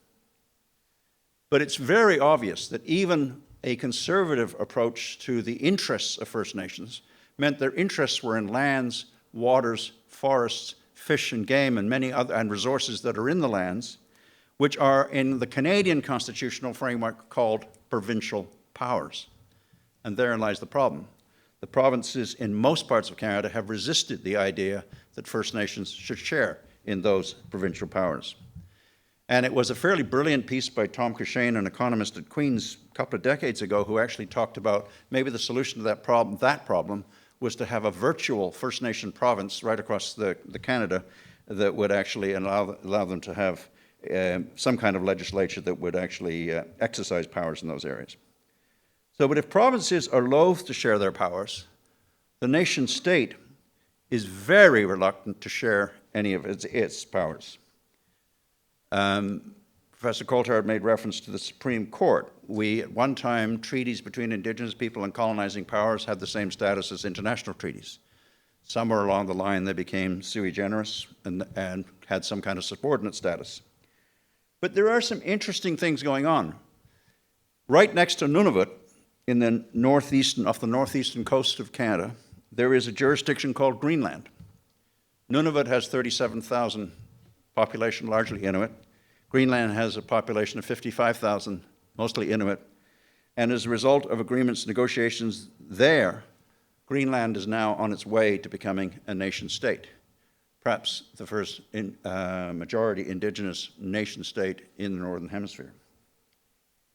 But it's very obvious that even a conservative approach to the interests of First Nations meant their interests were in lands, waters, forests, fish and game, and many other and resources that are in the lands, which are in the Canadian constitutional framework called provincial powers. And therein lies the problem. The provinces in most parts of Canada have resisted the idea that First Nations should share in those provincial powers. And it was a fairly brilliant piece by Tom Cushane, an economist at Queen's a couple of decades ago, who actually talked about maybe the solution to that problem was to have a virtual First Nation province right across the Canada that would actually allow them to have some kind of legislature that would actually exercise powers in those areas. So, but if provinces are loath to share their powers, the nation state is very reluctant to share any of its powers. Professor Coulthard made reference to the Supreme Court. At one time, treaties between Indigenous people and colonizing powers had the same status as international treaties. Somewhere along the line, they became sui generis and had some kind of subordinate status. But there are some interesting things going on. Right next to Nunavut, in the off the northeastern coast of Canada, there is a jurisdiction called Greenland. Nunavut has 37,000 population, largely Inuit. Greenland has a population of 55,000, mostly Inuit. And as a result of agreements, negotiations there, Greenland is now on its way to becoming a nation state, perhaps the first majority Indigenous nation state in the Northern Hemisphere.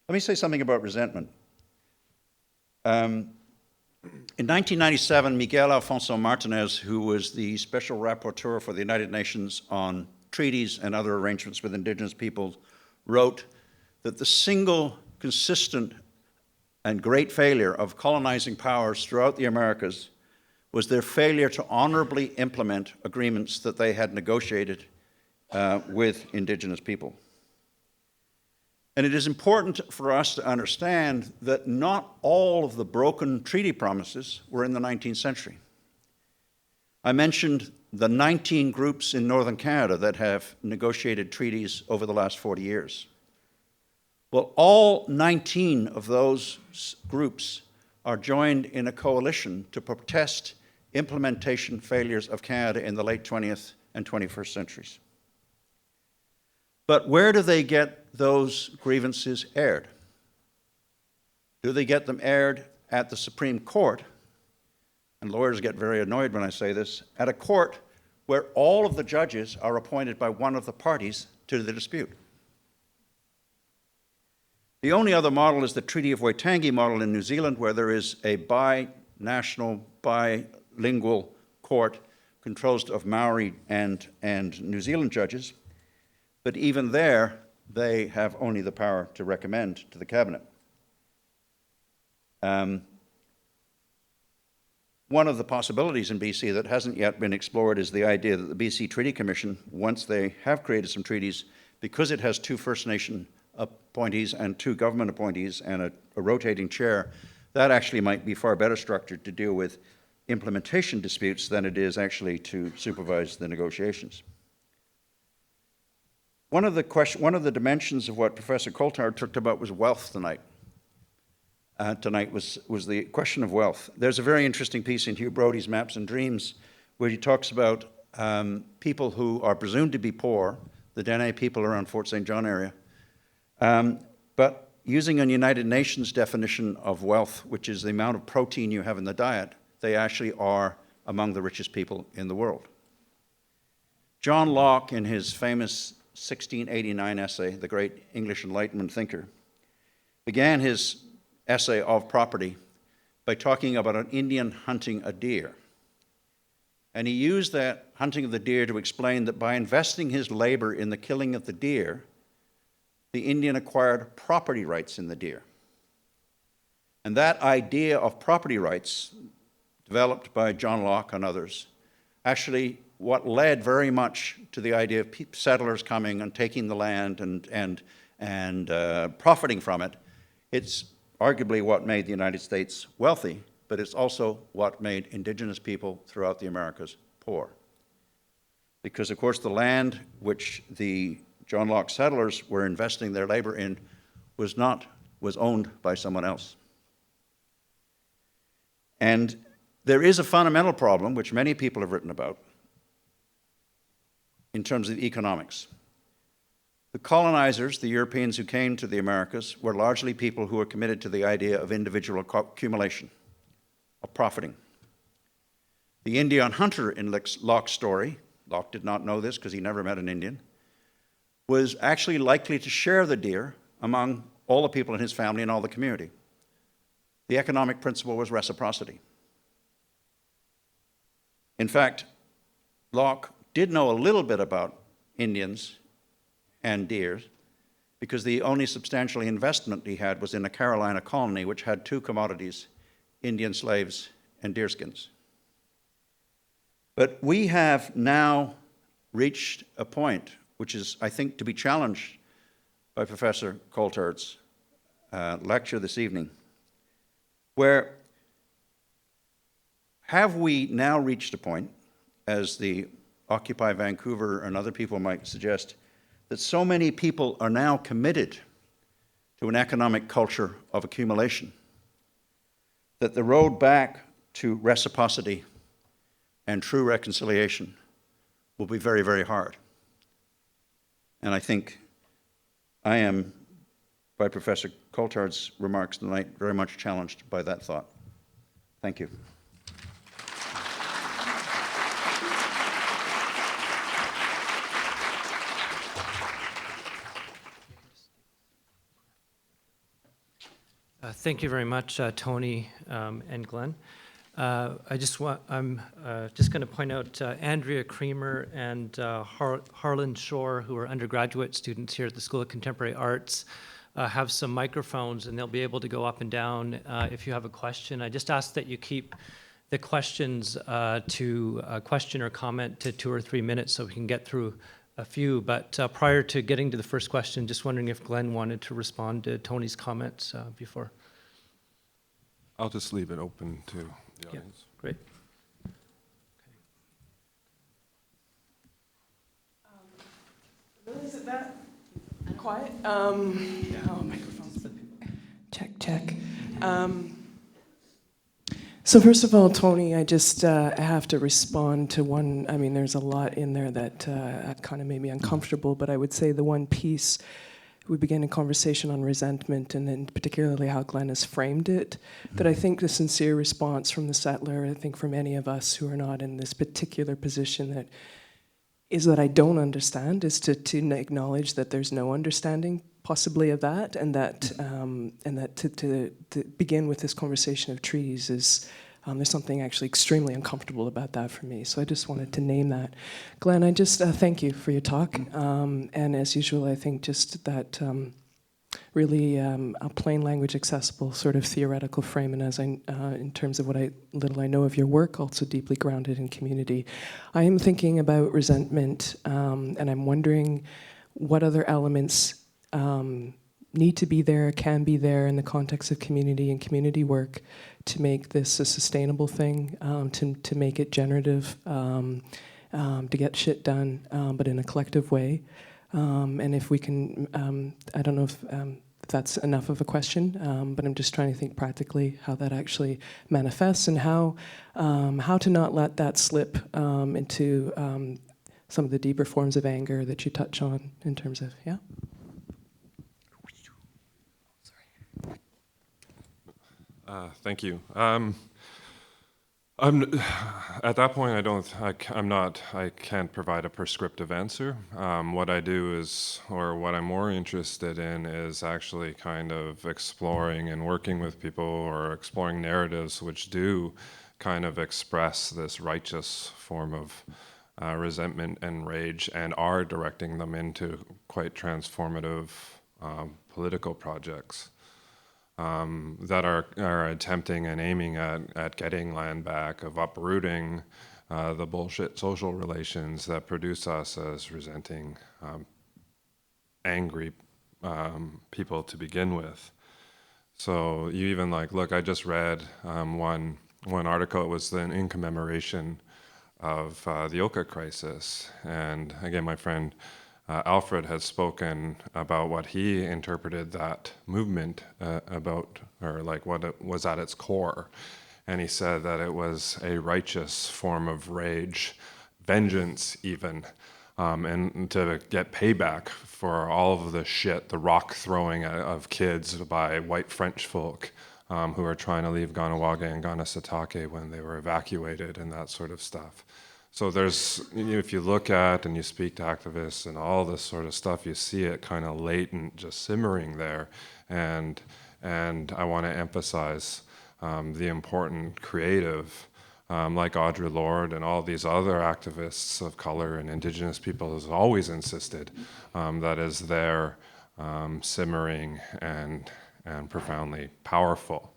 Let me say something about resentment. In 1997, Miguel Alfonso Martinez, who was the special rapporteur for the United Nations on treaties and other arrangements with Indigenous peoples, wrote that the single consistent and great failure of colonizing powers throughout the Americas was their failure to honorably implement agreements that they had negotiated with Indigenous people. And it is important for us to understand that not all of the broken treaty promises were in the 19th century. I mentioned the 19 groups in northern Canada that have negotiated treaties over the last 40 years. Well, all 19 of those groups are joined in a coalition to protest implementation failures of Canada in the late 20th and 21st centuries. But where do they get those grievances aired? Do they get them aired at the Supreme Court? And lawyers get very annoyed when I say this, at a court where all of the judges are appointed by one of the parties to the dispute. The only other model is the Treaty of Waitangi model in New Zealand, where there is a binational, bilingual court composed of Maori and New Zealand judges. But even there, they have only the power to recommend to the cabinet. One of the possibilities in BC that hasn't yet been explored is the idea that the BC Treaty Commission, once they have created some treaties, because it has 2 First Nation appointees and 2 government appointees and a rotating chair, that actually might be far better structured to deal with implementation disputes than it is actually to supervise the negotiations. One of the dimensions of what Professor Coulthard talked about was wealth tonight. Tonight was the question of wealth. There's a very interesting piece in Hugh Brody's Maps and Dreams where he talks about people who are presumed to be poor, the Dene people around Fort St. John area, but using a United Nations definition of wealth, which is the amount of protein you have in the diet, they actually are among the richest people in the world. John Locke, in his famous 1689 essay, the great English Enlightenment thinker, began his essay of property by talking about an Indian hunting a deer. And he used that hunting of the deer to explain that by investing his labor in the killing of the deer, the Indian acquired property rights in the deer. And that idea of property rights, developed by John Locke and others, actually what led very much to the idea of settlers coming and taking the land and and profiting from it. It's arguably what made the United States wealthy, but it's also what made indigenous people throughout the Americas poor. Because, of course, the land which the John Locke settlers were investing their labor in was owned by someone else. And there is a fundamental problem, which many people have written about, in terms of economics. The colonizers, the Europeans who came to the Americas, were largely people who were committed to the idea of individual accumulation, of profiting. The Indian hunter in Locke's story, Locke did not know this because he never met an Indian, was actually likely to share the deer among all the people in his family and all the community. The economic principle was reciprocity. In fact, Locke did know a little bit about Indians and deer because the only substantial investment he had was in a Carolina colony which had two commodities, Indian slaves and deerskins. But we have now reached a point which is, I think, to be challenged by Professor Coulthard's lecture this evening, where have we now reached a point, as the Occupy Vancouver and other people might suggest, that so many people are now committed to an economic culture of accumulation that the road back to reciprocity and true reconciliation will be very, very hard. And I think I am, by Professor Coulthard's remarks tonight, very much challenged by that thought. Thank you. Thank you very much, Tony and Glen. I'm just going to point out Andrea Creamer and Harlan Shore, who are undergraduate students here at the School of Contemporary Arts, have some microphones, and they'll be able to go up and down if you have a question. I just ask that you keep the questions to a question or comment to 2 or 3 minutes so we can get through a few. But prior to getting to the first question, just wondering if Glen wanted to respond to Tony's comments before. I'll just leave it open to the audience. Great. Really, is it that quiet? Microphones. Check. So first of all, Tony, I just have to respond to one. I mean, there's a lot in there that kind of made me uncomfortable, but I would say the one piece, we began a conversation on resentment, and then particularly how Glen has framed it, that I think the sincere response from the settler, I think from any of us who are not in this particular position, that is that I don't understand, is to acknowledge that there's no understanding possibly of that, and that to begin with this conversation of treaties is, there's something actually extremely uncomfortable about that for me. So I just wanted to name that. Glen, I just thank you for your talk. And as usual, I think just that really a plain language accessible sort of theoretical frame, and as in terms of what little I know of your work, also deeply grounded in community. I am thinking about resentment, and I'm wondering what other elements need to be there, can be there in the context of community and community work to make this a sustainable thing, to make it generative, to get shit done, but in a collective way. And if we can, I don't know if that's enough of a question, but I'm just trying to think practically how that actually manifests and how to not let that slip into some of the deeper forms of anger that you touch on in terms of, yeah? Thank you. I'm at that point. I can't provide a prescriptive answer. What I do is, or what I'm more interested in, is actually kind of exploring and working with people, or exploring narratives which do kind of express this righteous form of resentment and rage, and are directing them into quite transformative political projects. That are attempting and aiming at getting land back, of uprooting the bullshit social relations that produce us as resenting, angry people to begin with. So you even like, look, I just read one article. It was then in commemoration of the Oka crisis. And again, my friend Alfred has spoken about what he interpreted that movement about, or like what it was at its core. And he said that it was a righteous form of rage, vengeance even, and to get payback for all of the shit, the rock throwing of kids by white French folk who were trying to leave Ganawage and Ganasatake when they were evacuated and that sort of stuff. So there's, if you look at and you speak to activists and all this sort of stuff, you see it kind of latent, just simmering there. And I want to emphasize the important creative, like Audre Lorde and all these other activists of color and Indigenous people has always insisted that is there, simmering and profoundly powerful.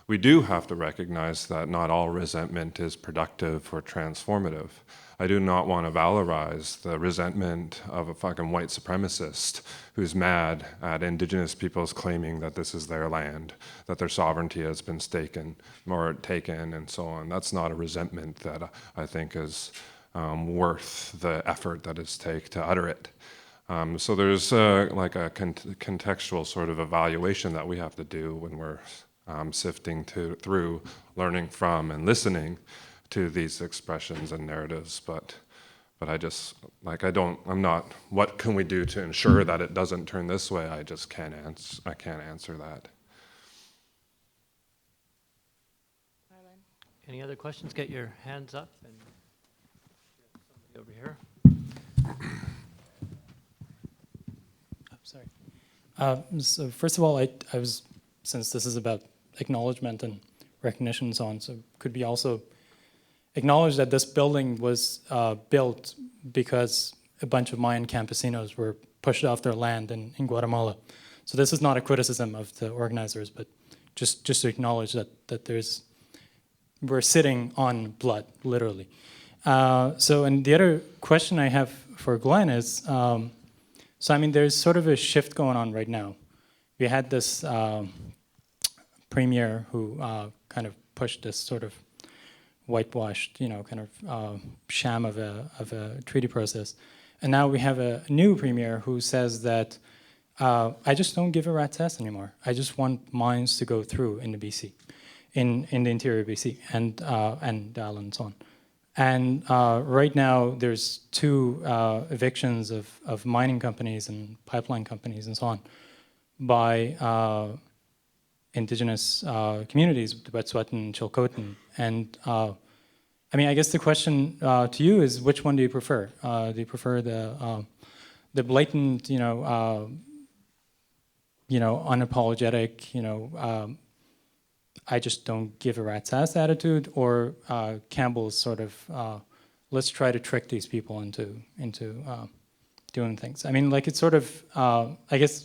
We do have to recognize that not all resentment is productive or transformative. I do not want to valorize the resentment of a fucking white supremacist who's mad at Indigenous peoples claiming that this is their land, that their sovereignty has been taken, and so on. That's not a resentment that I think is worth the effort that it takes to utter it. So there's like a contextual sort of evaluation that we have to do when we're sifting through, learning from, and listening to these expressions and narratives. But I just, like, I'm not, what can we do to ensure that it doesn't turn this way? I just can't answer that. Any other questions? Get your hands up, and somebody over here. Sorry. So first of all, I was, since this is about acknowledgement and recognition and so on, so could we also acknowledge that this building was built because a bunch of Mayan campesinos were pushed off their land in Guatemala. So this is not a criticism of the organizers, but just to acknowledge that we're sitting on blood, literally. So, and the other question I have for Glen is, so I mean, there's sort of a shift going on right now. We had this premier who kind of pushed this sort of whitewashed, kind of sham of a treaty process. And now we have a new premier who says that I just don't give a rat's ass anymore. I just want mines to go through in the BC, in the interior BC, and Dal and so on. And right now there's 2 evictions of mining companies and pipeline companies and so on by Indigenous communities, the Wet'suwet'en and Chilcotin. And I mean, I guess the question to you is, which one do you prefer? Do you prefer the blatant, unapologetic, I just don't give a rat's ass attitude, or Campbell's sort of, let's try to trick these people into doing things? I mean, like, it's sort of, I guess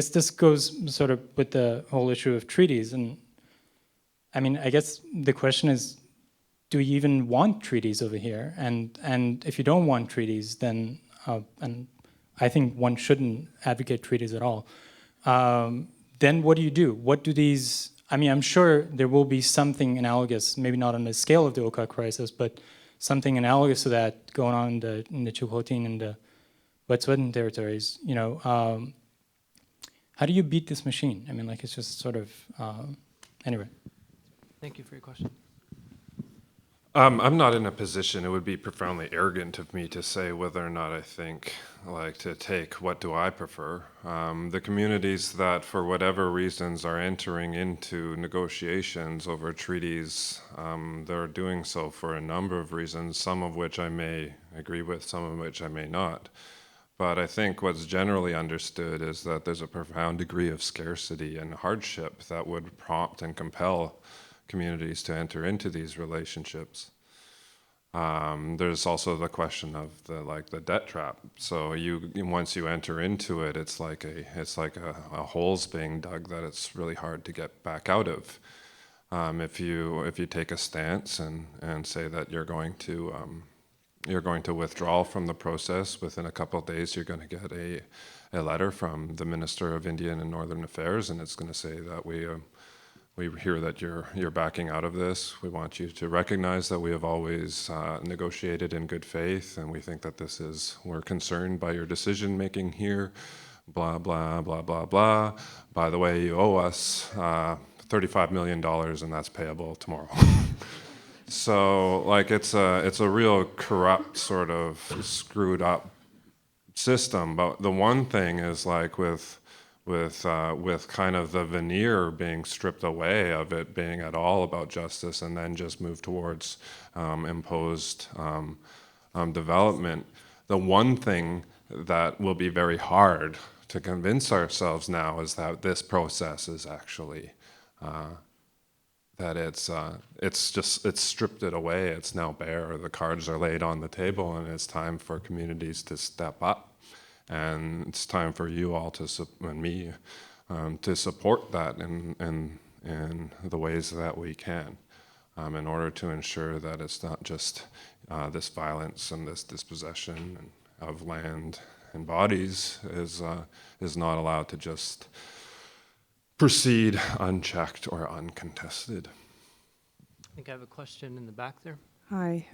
this goes sort of with the whole issue of treaties. And I mean, I guess the question is, do you even want treaties over here? And if you don't want treaties, then, and I think one shouldn't advocate treaties at all, then what do you do? What do these, I mean, I'm sure there will be something analogous, maybe not on the scale of the Oka crisis, but something analogous to that going on in the Chilcotin and the Wet'suwet'en territories. How do you beat this machine? I mean, like, it's just sort of, anyway. Thank you for your question. I'm not in a position, it would be profoundly arrogant of me to say whether or not I think, like, to take what do I prefer. The communities that, for whatever reasons, are entering into negotiations over treaties, they're doing so for a number of reasons, some of which I may agree with, some of which I may not. But I think what's generally understood is that there's a profound degree of scarcity and hardship that would prompt and compel communities to enter into these relationships. There's also the question of the debt trap. So once you enter into it, it's like a hole's being dug that it's really hard to get back out of. If you take a stance and say that you're going to you're going to withdraw from the process. Within a couple of days, you're going to get a letter from the Minister of Indian and Northern Affairs, and it's going to say that we hear that you're backing out of this. We want you to recognize that we have always negotiated in good faith, and we think that we're concerned by your decision making here. Blah blah blah blah blah. By the way, you owe us $35 million, and that's payable tomorrow. So, like, it's a real corrupt, sort of screwed up system. But the one thing is, like, with kind of the veneer being stripped away of it being at all about justice, and then just move towards imposed development. The one thing that will be very hard to convince ourselves now is that this process is actually that it's stripped it away. It's now bare. The cards are laid on the table, and it's time for communities to step up, and it's time for you all and me to support that in the ways that we can, in order to ensure that it's not just this violence and this dispossession of land and bodies is not allowed to just proceed unchecked or uncontested. I think I have a question in the back there. Hi.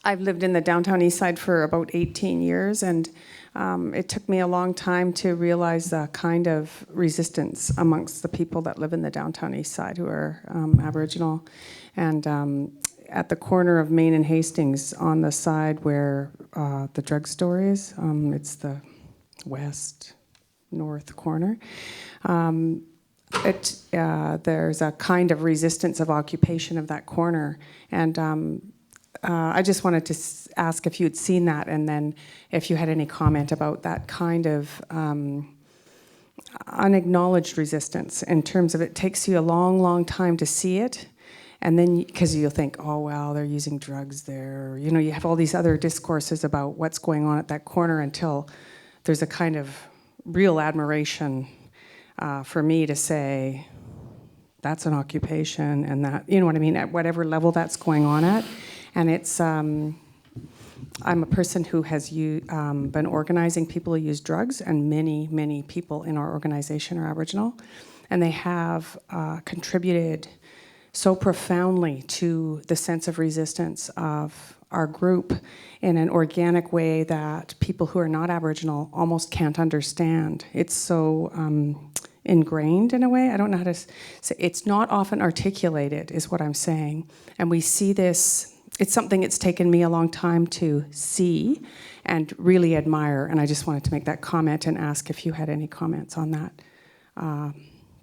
I've lived in the downtown east side for about 18 years, and it took me a long time to realize the kind of resistance amongst the people that live in the downtown east side who are Aboriginal. And at the corner of Main and Hastings, on the side where the drugstore is, it's the west-north corner, there's a kind of resistance of occupation of that corner. And I just wanted to ask if you'd seen that, and then if you had any comment about that kind of unacknowledged resistance, in terms of it takes you a long, long time to see it. And then, because you'll think, oh, well, they're using drugs there. You know, you have all these other discourses about what's going on at that corner, until there's a kind of real admiration for me to say, that's an occupation, and that, you know what I mean, at whatever level that's going on at. And it's, I'm a person who has been organizing people who use drugs, and many, many people in our organization are Aboriginal. And they have contributed so profoundly to the sense of resistance of our group in an organic way that people who are not Aboriginal almost can't understand. It's so ingrained in a way. I don't know how to say. It's not often articulated, is what I'm saying. And we see this. It's something it's taken me a long time to see and really admire. And I just wanted to make that comment and ask if you had any comments on that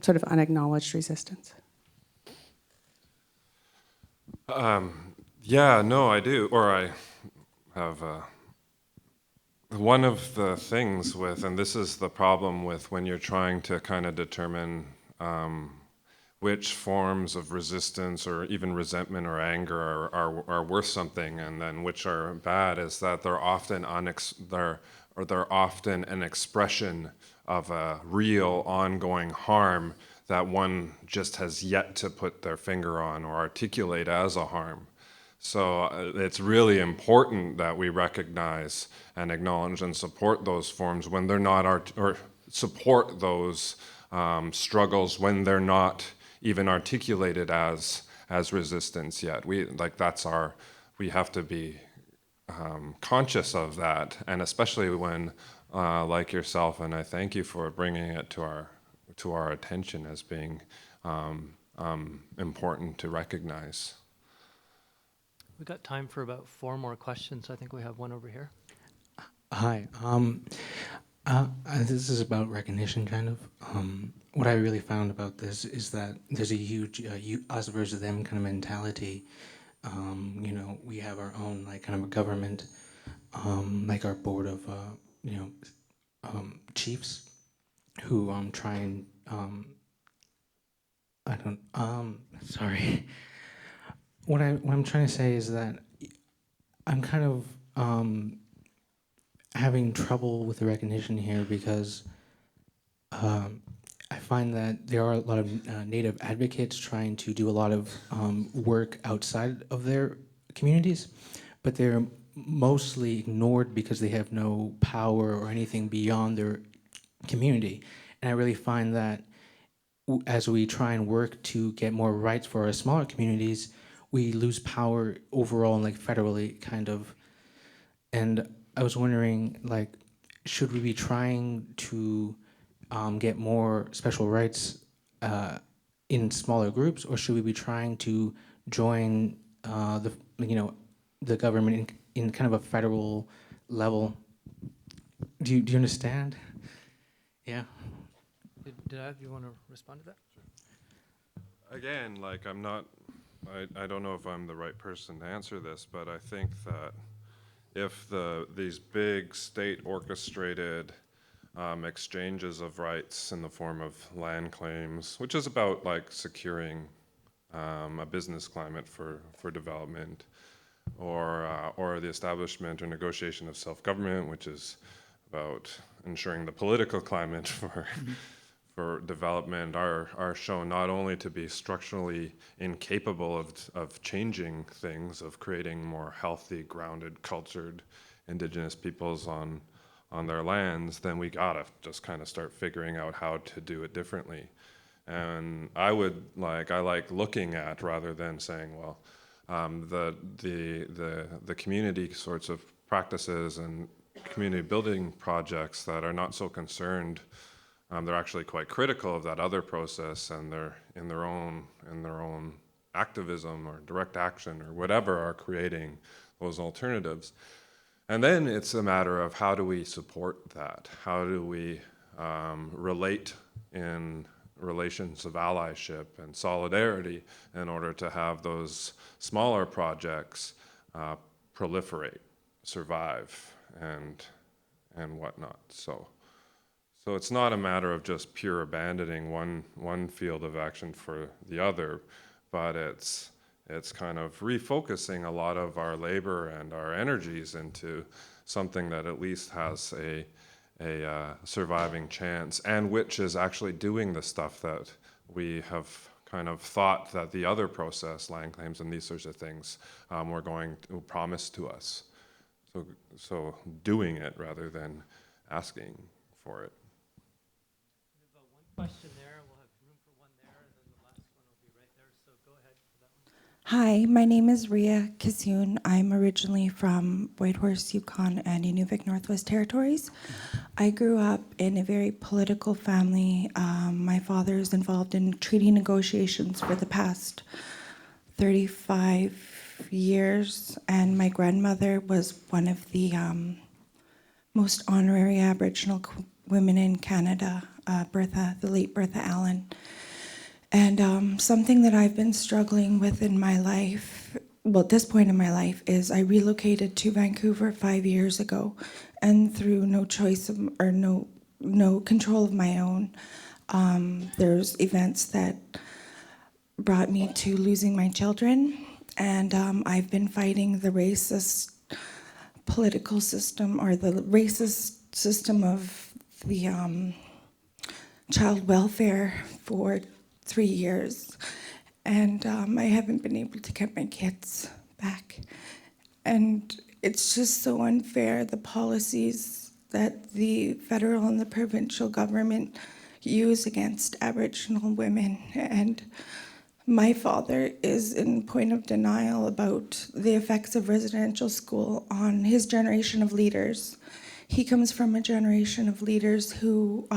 sort of unacknowledged resistance. Yeah, no, I do. Or I have one of the things with, and this is the problem with when you're trying to kind of determine which forms of resistance or even resentment or anger are worth something, and then which are bad, is that they're often an expression of a real ongoing harm that one just has yet to put their finger on or articulate as a harm. So it's really important that we recognize and acknowledge and support those forms when they're not, or support those struggles when they're not even articulated as resistance yet. We have to be conscious of that, and especially when, like yourself, and I thank you for bringing it to our attention as being important to recognize. We've got time for about 4 more questions. I think we have one over here. Hi. This is about recognition, kind of. What I really found about this is that there's a huge us versus them kind of mentality. We have our own kind of a government, like our board of chiefs, who try and sorry. What I'm trying to say is that I'm kind of having trouble with the recognition here, because I find that there are a lot of Native advocates trying to do a lot of work outside of their communities, but they're mostly ignored because they have no power or anything beyond their community. And I really find that as we try and work to get more rights for our smaller communities, we lose power overall and like federally kind of. And I was wondering, like, should we be trying to get more special rights in smaller groups, or should we be trying to join the government in kind of a federal level? Do you understand? Yeah. Do you want to respond to that? Again, like I don't know if I'm the right person to answer this, but I think that if these big state orchestrated exchanges of rights in the form of land claims, which is about like securing a business climate for development, or the establishment or negotiation of self-government, which is about ensuring the political climate for development, are shown not only to be structurally incapable of changing things, of creating more healthy, grounded, cultured Indigenous peoples on their lands, then we gotta just kind of start figuring out how to do it differently. And I like looking at, rather than saying, well, the community sorts of practices and community building projects that are not so concerned, they're actually quite critical of that other process, and they're in their own activism or direct action or whatever are creating those alternatives. And then it's a matter of how do we support that? How do we relate in relations of allyship and solidarity in order to have those smaller projects proliferate, survive, and whatnot. So it's not a matter of just pure abandoning one field of action for the other, but it's kind of refocusing a lot of our labor and our energies into something that at least has a surviving chance, and which is actually doing the stuff that we have kind of thought that the other process, land claims and these sorts of things, were going to promise to us. So doing it rather than asking for it. We have one question there. We'll have room for one there, and then the last one will be right there. So go ahead for that one. Hi, my name is Ria Kissoon. I'm originally from Whitehorse, Yukon, and Inuvik, Northwest Territories. I grew up in a very political family. My father is involved in treaty negotiations for the past 35 years, and my grandmother was one of the most honorary Aboriginal women in Canada, the late Bertha Allen. And something that I've been struggling with in my life, well, at this point in my life, is I relocated to Vancouver 5 years ago, and through no choice of, or no control of my own, there's events that brought me to losing my children, and I've been fighting the racist political system, or the racist system of the child welfare for 3 years, and I haven't been able to get my kids back. And it's just so unfair, the policies that the federal and the provincial government use against Aboriginal women. And my father is in point of denial about the effects of residential school on his generation of leaders. He comes from a generation of leaders who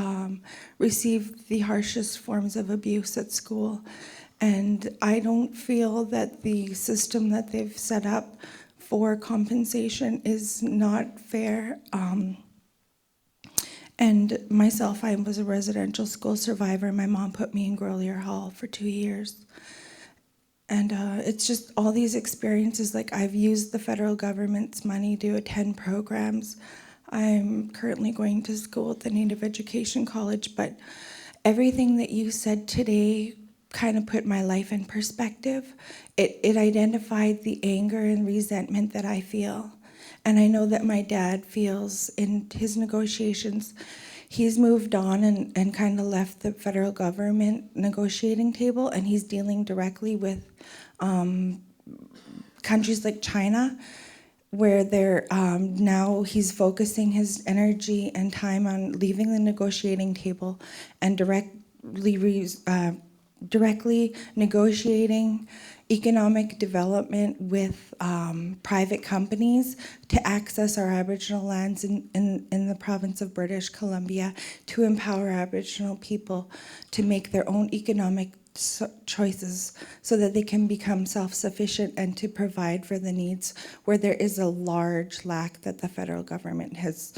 received the harshest forms of abuse at school. And I don't feel that the system that they've set up for compensation is not fair. And myself, I was a residential school survivor. My mom put me in Grolier Hall for 2 years. And it's just all these experiences, like I've used the federal government's money to attend programs. I'm currently going to school at the Native Education College, but everything that you said today kind of put my life in perspective. It identified the anger and resentment that I feel. And I know that my dad feels in his negotiations. He's moved on and kind of left the federal government negotiating table, and he's dealing directly with countries like China, where they're now he's focusing his energy and time on leaving the negotiating table and directly negotiating economic development with private companies to access our Aboriginal lands in the province of British Columbia, to empower Aboriginal people to make their own economic choices so that they can become self-sufficient and to provide for the needs where there is a large lack that the federal government has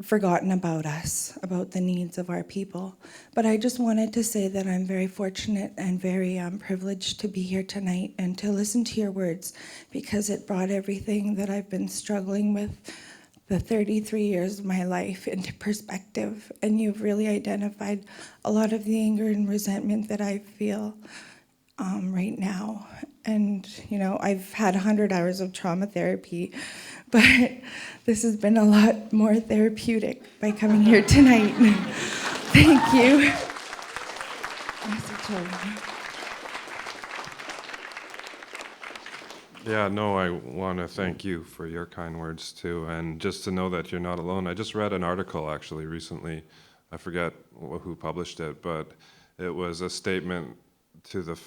forgotten about us, about the needs of our people. But I just wanted to say that I'm very fortunate and very privileged to be here tonight and to listen to your words, because it brought everything that I've been struggling with the 33 years of my life into perspective. And you've really identified a lot of the anger and resentment that I feel right now. And, you know, I've had 100 hours of trauma therapy, but this has been a lot more therapeutic by coming here tonight. Thank you. Yeah, no, I want to thank you for your kind words too, and just to know that you're not alone. I just read an article actually recently, I forget who published it, but it was a statement to the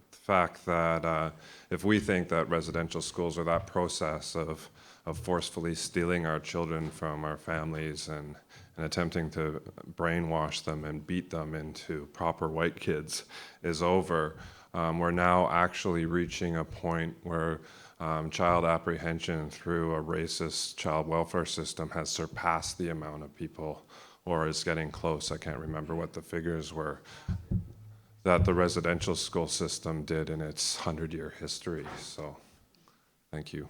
fact that if we think that residential schools are that process of forcefully stealing our children from our families and attempting to brainwash them and beat them into proper white kids is over, we're now actually reaching a point where child apprehension through a racist child welfare system has surpassed the amount of people, or is getting close, I can't remember what the figures were, that the residential school system did in its 100-year history. So, thank you.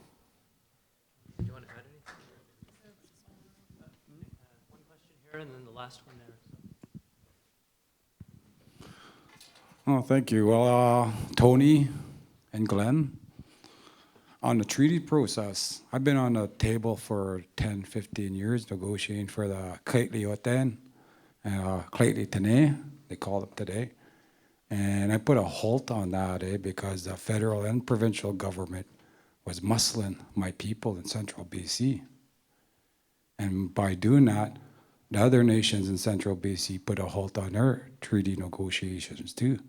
Do you want to add anything? One question here and then the last one there. Oh, thank you. Well, Tony and Glenn, on the treaty process, I've been on the table for 10, 15 years negotiating for the Dene, Dene, they call it today. And I put a halt on that, because the federal and provincial government was muscling my people in central BC. And by doing that, the other nations in central BC put a halt on their treaty negotiations too,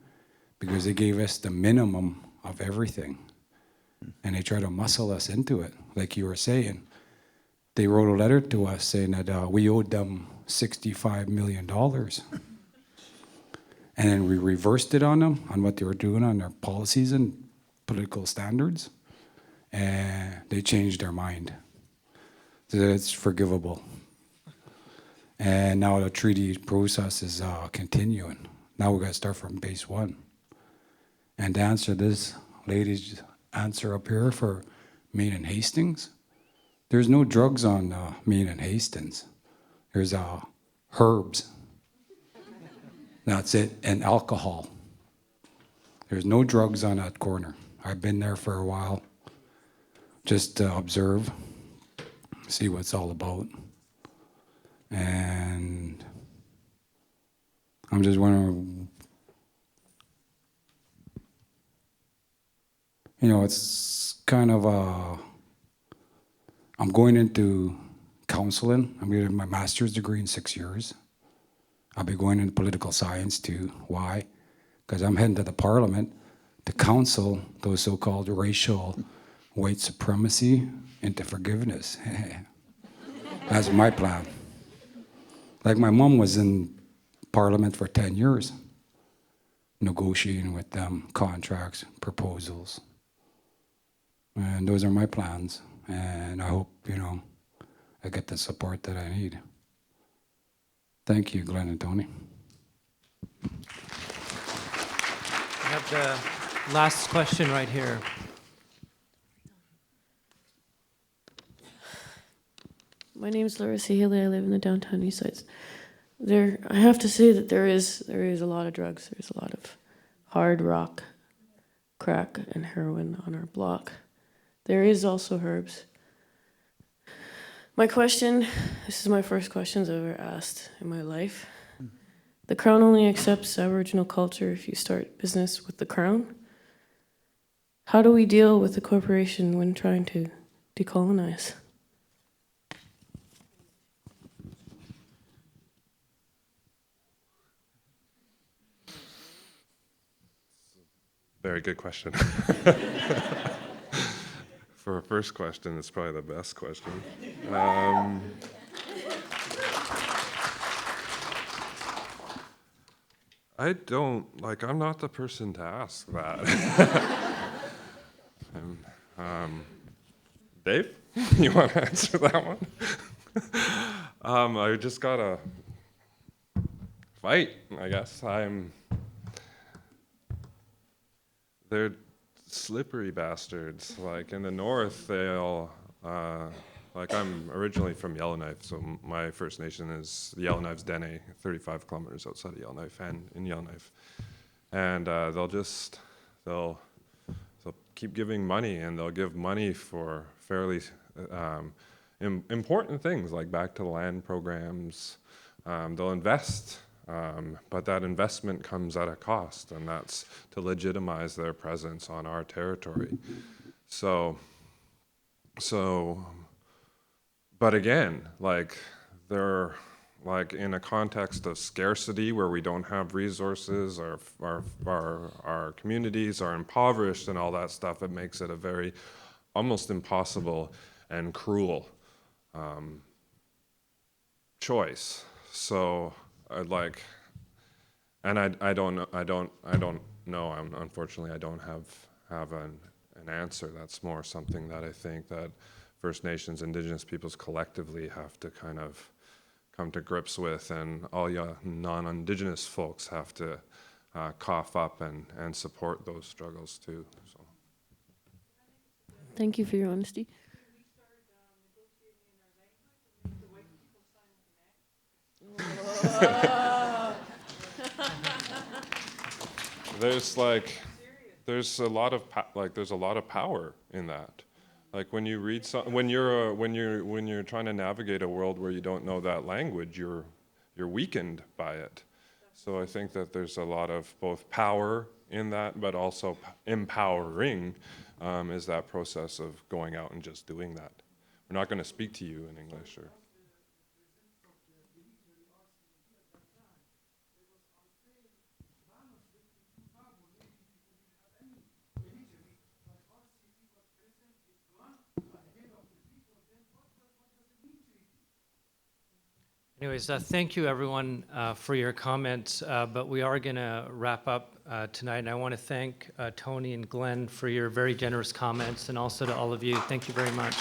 because they gave us the minimum of everything. And they tried to muscle us into it, like you were saying. They wrote a letter to us saying that we owed them $65 million. And then we reversed it on them, on what they were doing on their policies and political standards. And they changed their mind. So it's forgivable. And now the treaty process is continuing. Now we've got to start from base one. And to answer this lady's answer up here for Maine and Hastings, there's no drugs on Maine and Hastings. There's herbs. That's it, and alcohol. There's no drugs on that corner. I've been there for a while, just to observe, see what it's all about. And I'm just wondering, you know, it's kind of I'm going into counseling. I'm getting my master's degree in 6 years. I'll be going into political science too. Why? Because I'm heading to the parliament to counsel those so-called racial white supremacy into forgiveness. That's my plan. Like my mom was in parliament for 10 years, negotiating with them, contracts, proposals. And those are my plans. And I hope, you know, I get the support that I need. Thank you, Glenn and Tony. We have the last question right here. My name is Larissa Healy. I live in the downtown east side. I have to say that there is a lot of drugs. There's a lot of hard rock, crack, and heroin on our block. There is also herbs. My question, this is my first questions I've ever asked in my life. The Crown only accepts Aboriginal culture if you start business with the Crown. how do we deal with the corporation when trying to decolonize? Very good question. For a first question, it's probably the best question. I'm not the person to ask that. Dave, you want to answer that one? I just gotta fight, I guess. They're slippery bastards. Like in the north, they'll, I'm originally from Yellowknife, so my First Nation is Yellowknife's Dene, 35 kilometers outside of Yellowknife and in Yellowknife. And they'll keep giving money, and they'll give money for fairly important things like back to the land programs. They'll invest. But that investment comes at a cost, and that's to legitimize their presence on our territory. But again, they're in a context of scarcity where we don't have resources, our communities are impoverished and all that stuff. It makes it a very almost impossible and cruel choice. So I don't know. Unfortunately, I don't have an answer. That's more something that I think that First Nations, Indigenous peoples collectively have to kind of come to grips with, and all you non-Indigenous folks have to cough up and support those struggles too. So. Thank you for your honesty. There's a lot of power in that. Like when you read when you're trying to navigate a world where you don't know that language, you're weakened by it. So I think that there's a lot of both power in that, but also empowering is that process of going out and just doing that. We're not going to speak to you in English or. Anyways, thank you everyone for your comments, but we are going to wrap up tonight. And I want to thank Tony and Glenn for your very generous comments, and also to all of you. Thank you very much.